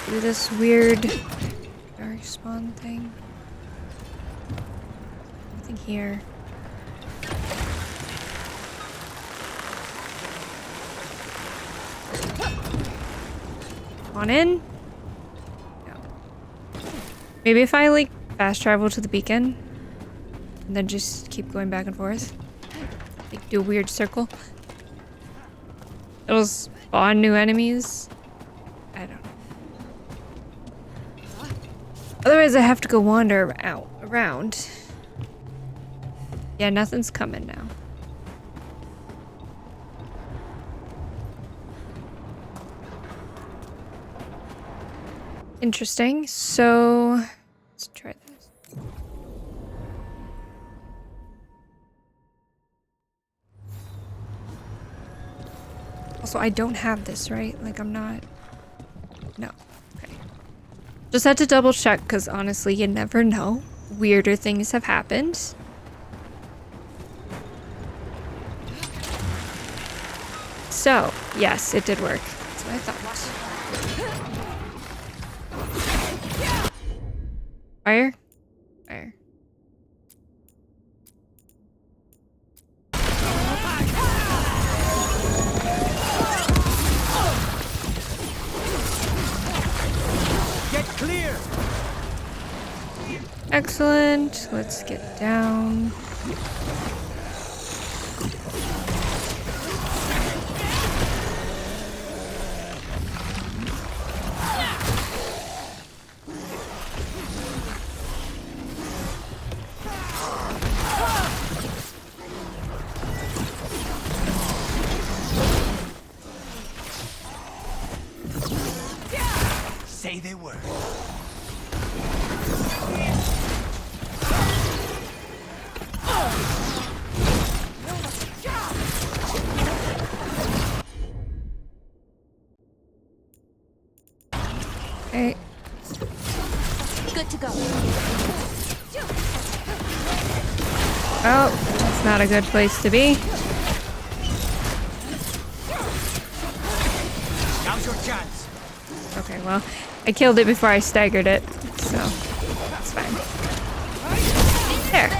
do this weird dark spawn thing. Nothing here. On in? No. Maybe if I like fast travel to the beacon and then just keep going back and forth. Like do a weird circle. It'll spawn new enemies. I don't know. Otherwise I have to go wander out around. Yeah, nothing's coming now. Interesting. So let's try this. Also, I don't have this, right? Like, I'm not... No. Okay. Just had to double check, because honestly, you never know. Weirder things have happened. So, yes, it did work. That's what I thought. Fire? Fire. Clear. Excellent. Let's get down. say the word. Okay. Good to go. Oh, that's not a good place to be. Now's your chance. Okay, well, I killed it before I staggered it, so that's fine. There.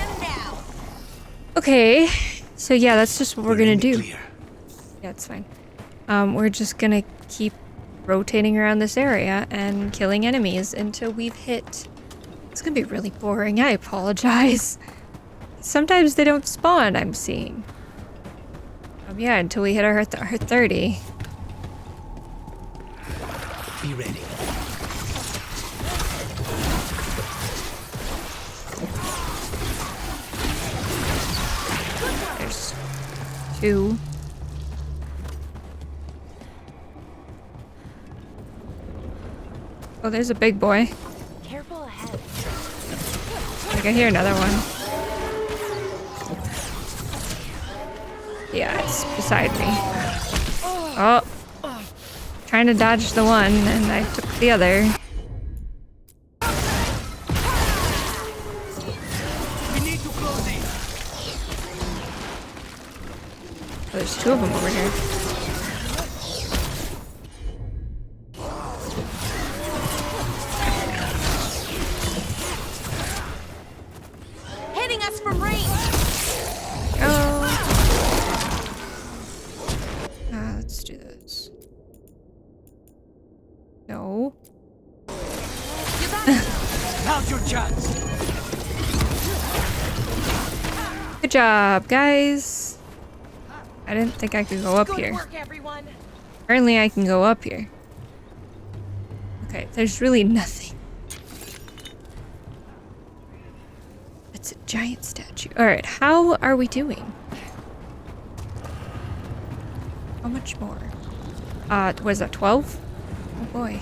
Okay, so yeah, that's just what we're gonna do. Yeah, it's fine. We're just gonna keep rotating around this area and killing enemies until we've hit... It's gonna be really boring, I apologize. Sometimes they don't spawn, I'm seeing. Yeah, until we hit our 30. Be ready. There's 2. Oh, there's a big boy. Careful ahead. Like, I hear another one. Yeah, it's beside me. Oh. Trying to dodge the one, and I took the other. We need to close in. Oh, there's 2 of them over here. Hitting us from range. Oh. Let's do this. No. Now's your chance. Good job, guys. I didn't think I could go up here. Good work, everyone. Apparently I can go up here. Okay, there's really nothing. It's a giant statue. Alright, how are we doing? How much more? Was that 12? Oh boy.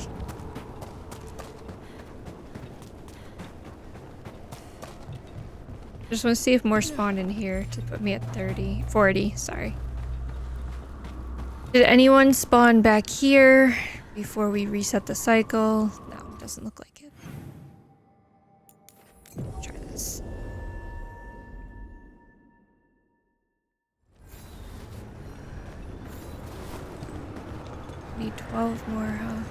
Just want to see if more spawned in here to put me at 40, sorry. Did anyone spawn back here before we reset the cycle? No, doesn't look like it. Try this. Need 12 more, huh?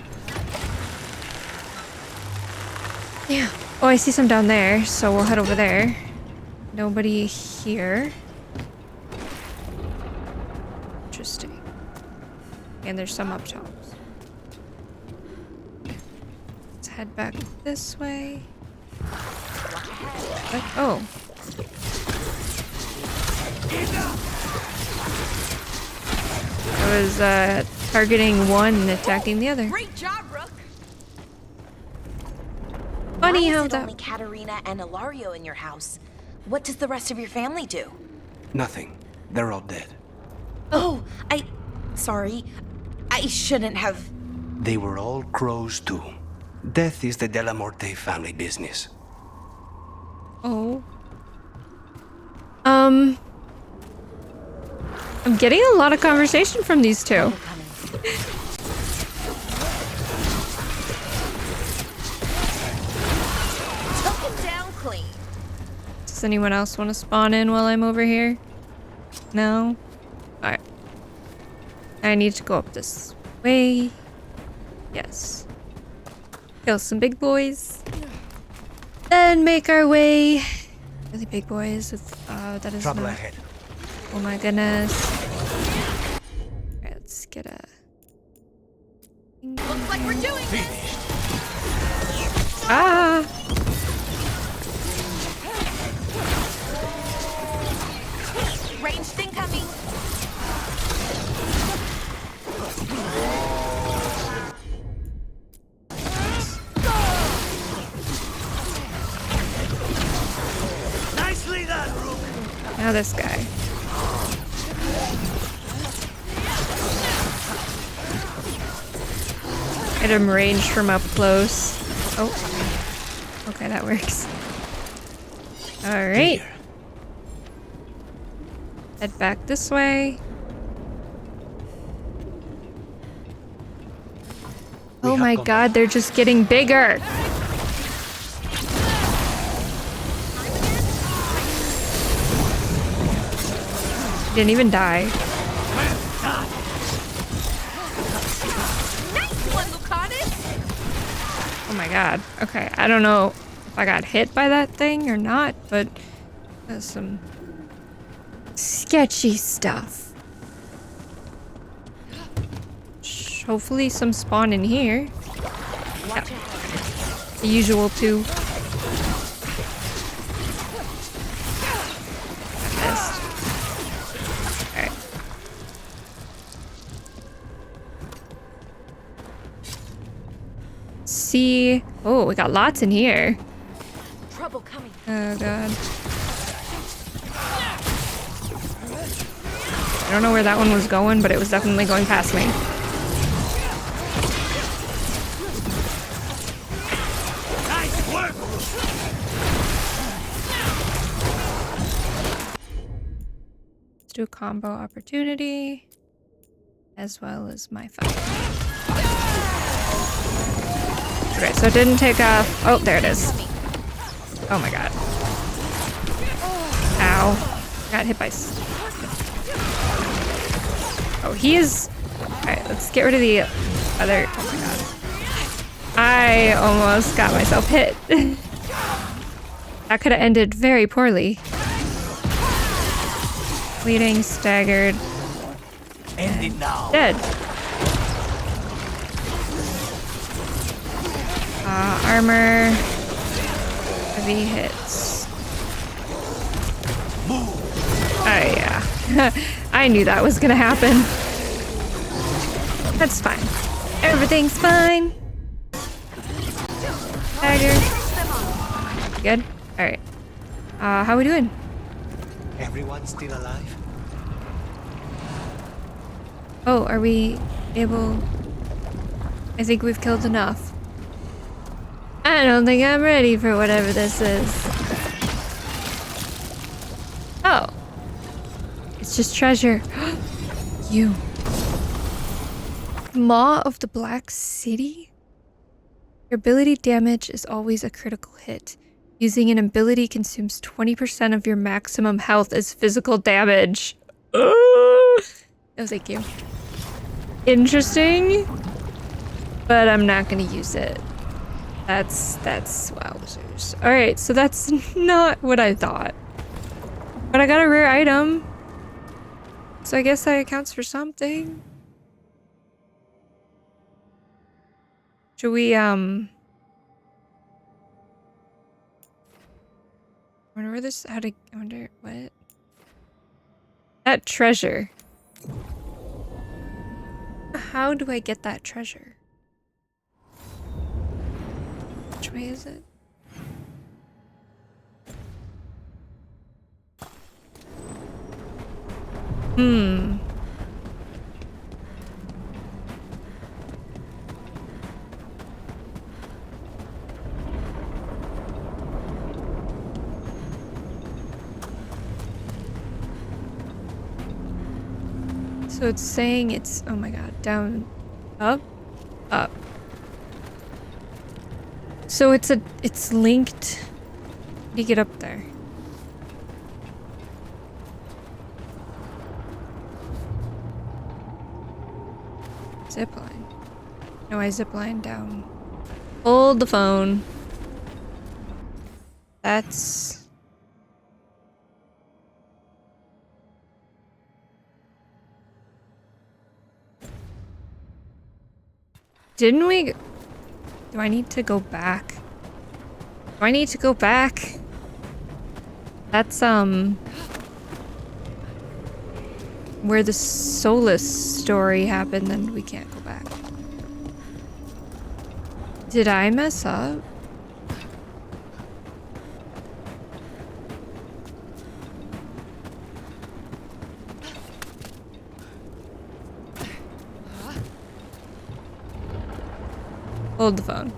Yeah. Oh, I see some down there, so we'll head over there. Nobody here. Interesting. And there's some up top. Let's head back this way. Oh. I was targeting one and attacking the other. Great job, Rook. Funny how that. that. Only Katarina and Ilario in your house. What does the rest of your family do? Nothing. They're all dead. Oh, sorry. I shouldn't have. They were all crows too. Death is the Della Morte family business. Oh. I'm getting a lot of conversation from these two. Took him down clean. Does anyone else want to spawn in while I'm over here? No? Alright. I need to go up this way. Yes. Kill some big boys. Then make our way. Really big boys with, that is Trouble not... ahead. Oh my goodness. Alright, let's get a... Looks like we're doing this. Ah! Ranged incoming. Nicely done, Rook. Now this guy. Get him ranged from up close. Oh. Okay, that works. Alright. Head back this way. Oh my god, they're just getting bigger! Didn't even die. Oh my god. Okay, I don't know if I got hit by that thing or not, but that's some sketchy stuff. Hopefully some spawn in here. Yeah. The usual two. Alright. See. Oh, we got lots in here. Trouble coming. Oh god. I don't know where that one was going, but it was definitely going past me. Nice work. Let's do a combo opportunity as well as my fight. Okay, so it didn't take off. Oh, there it is. Oh my god. Ow. Got hit by. Oh, he is. Alright, let's get rid of the other. Oh my god. I almost got myself hit. That could have ended very poorly. Bleeding, staggered. End it now. Dead. Armor. Heavy hits. Oh yeah. I knew that was gonna happen. That's fine. Everything's fine. Dagger. Good? Alright. How we doing? Everyone still alive? Oh, are we able... I think we've killed enough. I don't think I'm ready for whatever this is. Oh. It's just treasure. You. Maw of the Black City? Your ability damage is always a critical hit. Using an ability consumes 20% of your maximum health as physical damage. No, thank you. Interesting. But I'm not gonna use it. That's wowzers. Alright, so that's not what I thought. But I got a rare item. So I guess that accounts for something. Should we, I wonder where this, I wonder, what? That treasure. How do I get that treasure? Which way is it? So it's saying it's, oh my god, down, up, up. So it's linked. How do you get up there? Zipline. No, I zipline down. Hold the phone. That's... Didn't we... Do I need to go back? Do I need to go back? That's, where the Solus story happened, then we can't go back. Did I mess up? Hold the phone.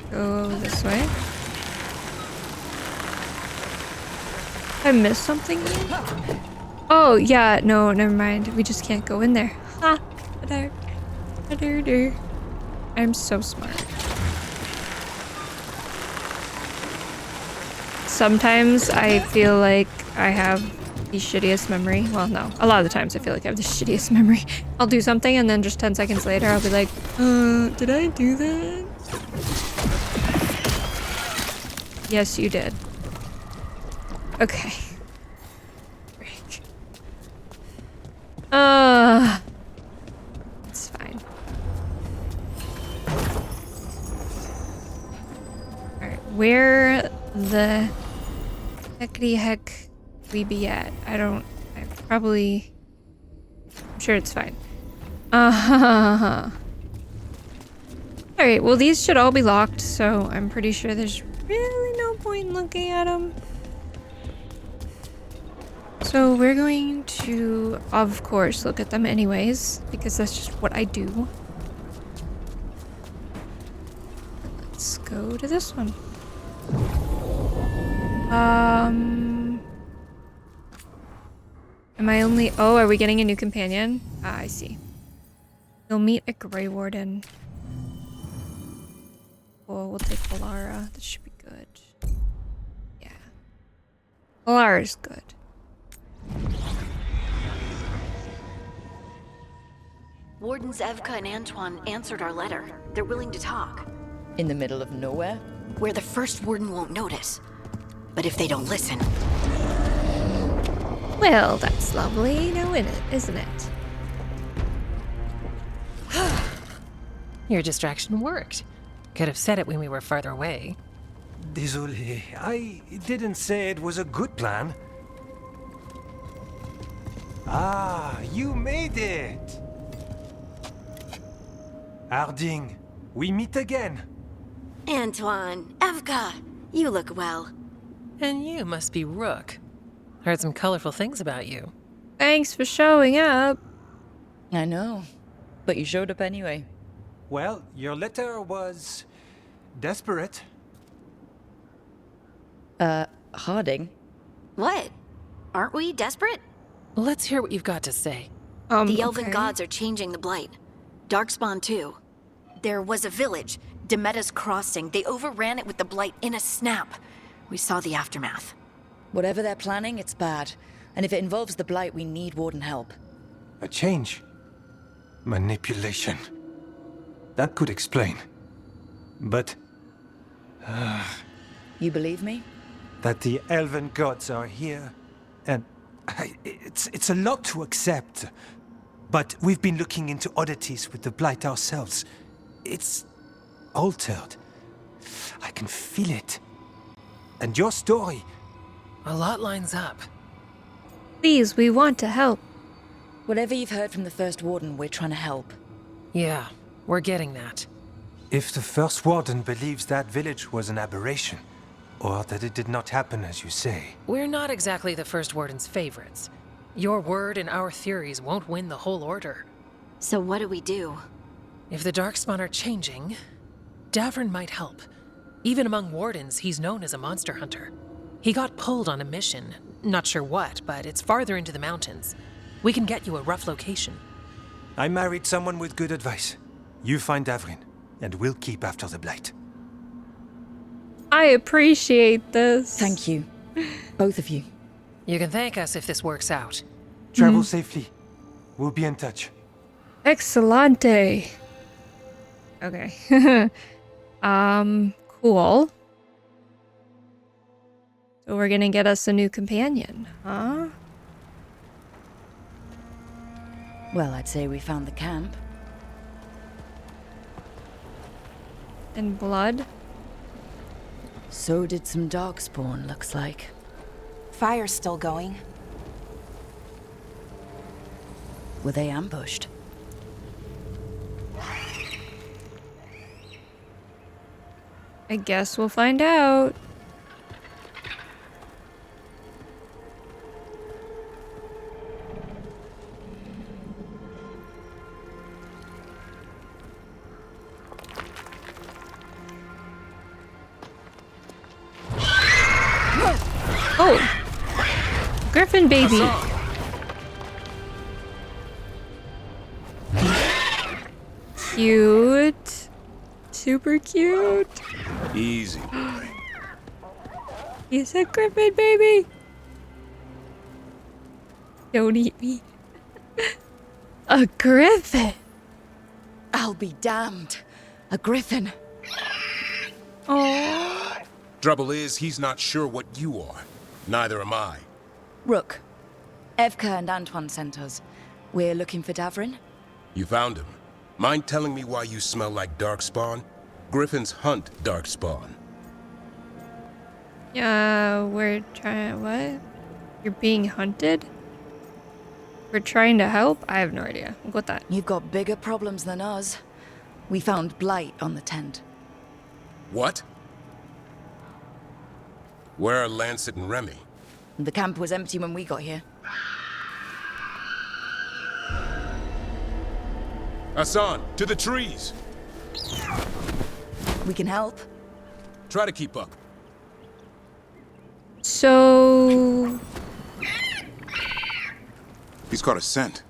Go this way. I missed something? Oh, yeah. No, never mind. We just can't go in there. Ha! I'm so smart. Sometimes I feel like I have the shittiest memory. Well, no. A lot of the times I feel like I have the shittiest memory. I'll do something and then just 10 seconds later I'll be like, did I do that? Yes, you did. Okay. Break. It's fine. Alright, where the heckity heck we be at? I'm sure it's fine. Alright, well these should all be locked, so I'm pretty sure there's really no point in looking at them. So we're going to, of course, look at them anyways, because that's just what I do. Let's go to this one. Am I only... Oh, are we getting a new companion? Ah, I see. You'll meet a Grey Warden. Well, we'll take Valara. That should be good. Yeah. Valara's good. Wardens Evka and Antoine answered our letter. They're willing to talk. In the middle of nowhere? Where the First Warden won't notice. But if they don't listen... Well, that's lovely now, isn't it? Your distraction worked. Could have said it when we were farther away. Désolé, I didn't say it was a good plan. Ah, you made it! Harding, we meet again. Antoine, Evka, you look well. And you must be Rook. Heard some colorful things about you. Thanks for showing up. I know, but you showed up anyway. Well, your letter was... desperate. Harding? What? Aren't we desperate? Let's hear what you've got to say. The Elven gods are changing the Blight. Darkspawn too. There was a village, Demeta's Crossing. They overran it with the Blight in a snap. We saw the aftermath. Whatever they're planning, it's bad. And if it involves the Blight, we need Warden help. A change. Manipulation. That could explain. But... You believe me? that the Elven gods are here, and it's a lot to accept. But we've been looking into oddities with the Blight ourselves. It's altered. I can feel it. And your story... A lot lines up. Please, we want to help. Whatever you've heard from the First Warden, we're trying to help. Yeah, we're getting that. If the First Warden believes that village was an aberration, or that it did not happen as you say... We're not exactly the First Warden's favorites. Your word and our theories won't win the whole order. So what do we do? If the Darkspawn are changing, Davern might help. Even among Wardens, he's known as a monster hunter. He got pulled on a mission. Not sure what, but it's farther into the mountains. We can get you a rough location. I married someone with good advice. You find Davrin, and we'll keep after the Blight. I appreciate this. Thank you. Both of you. You can thank us if this works out. Travel safely. We'll be in touch. Excellente. Okay. Cool. So we're gonna get us a new companion, huh? Well, I'd say we found the camp. And blood? So did some darkspawn, looks like. Fire's still going. Were they ambushed? I guess we'll find out. Oh! Griffin baby! Cute. Super cute. Easy, boy. He's a griffin baby! Don't eat me. A griffin! I'll be damned. A griffin. Oh. Trouble is, he's not sure what you are. Neither am I. Rook. Evka and Antoine sent us. We're looking for Davrin. You found him. Mind telling me why you smell like darkspawn? Griffins hunt darkspawn. We're trying... What? You're being hunted? We're trying to help? I have no idea. We'll go with that. You've got bigger problems than us. We found blight on the tent. What? Where are Lancet and Remy? The camp was empty when we got here. Hassan, to the trees! We can help. Try to keep up. So... He's caught a scent.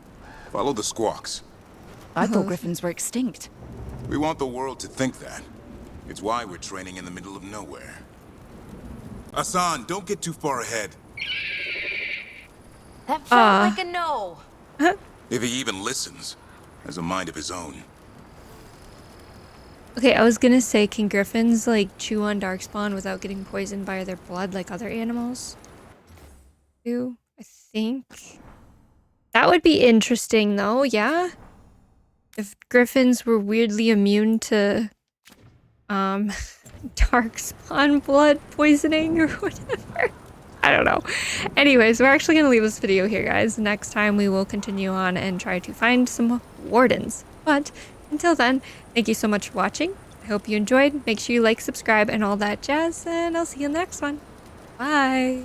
Follow the squawks. I thought griffins were extinct. We want the world to think that. It's why we're training in the middle of nowhere. Hassan, don't get too far ahead. That felt like a no. If he even listens, has a mind of his own. Okay, I was gonna say, can griffins, like, chew on darkspawn without getting poisoned by their blood like other animals do? I think. That would be interesting, though, yeah? If griffins were weirdly immune to, darkspawn blood poisoning or whatever. I don't know. Anyways, we're actually going to leave this video here, guys. Next time we will continue on and try to find some wardens. But until then, thank you so much for watching. I hope you enjoyed. Make sure you like, subscribe, and all that jazz, and I'll see you in the next one. Bye!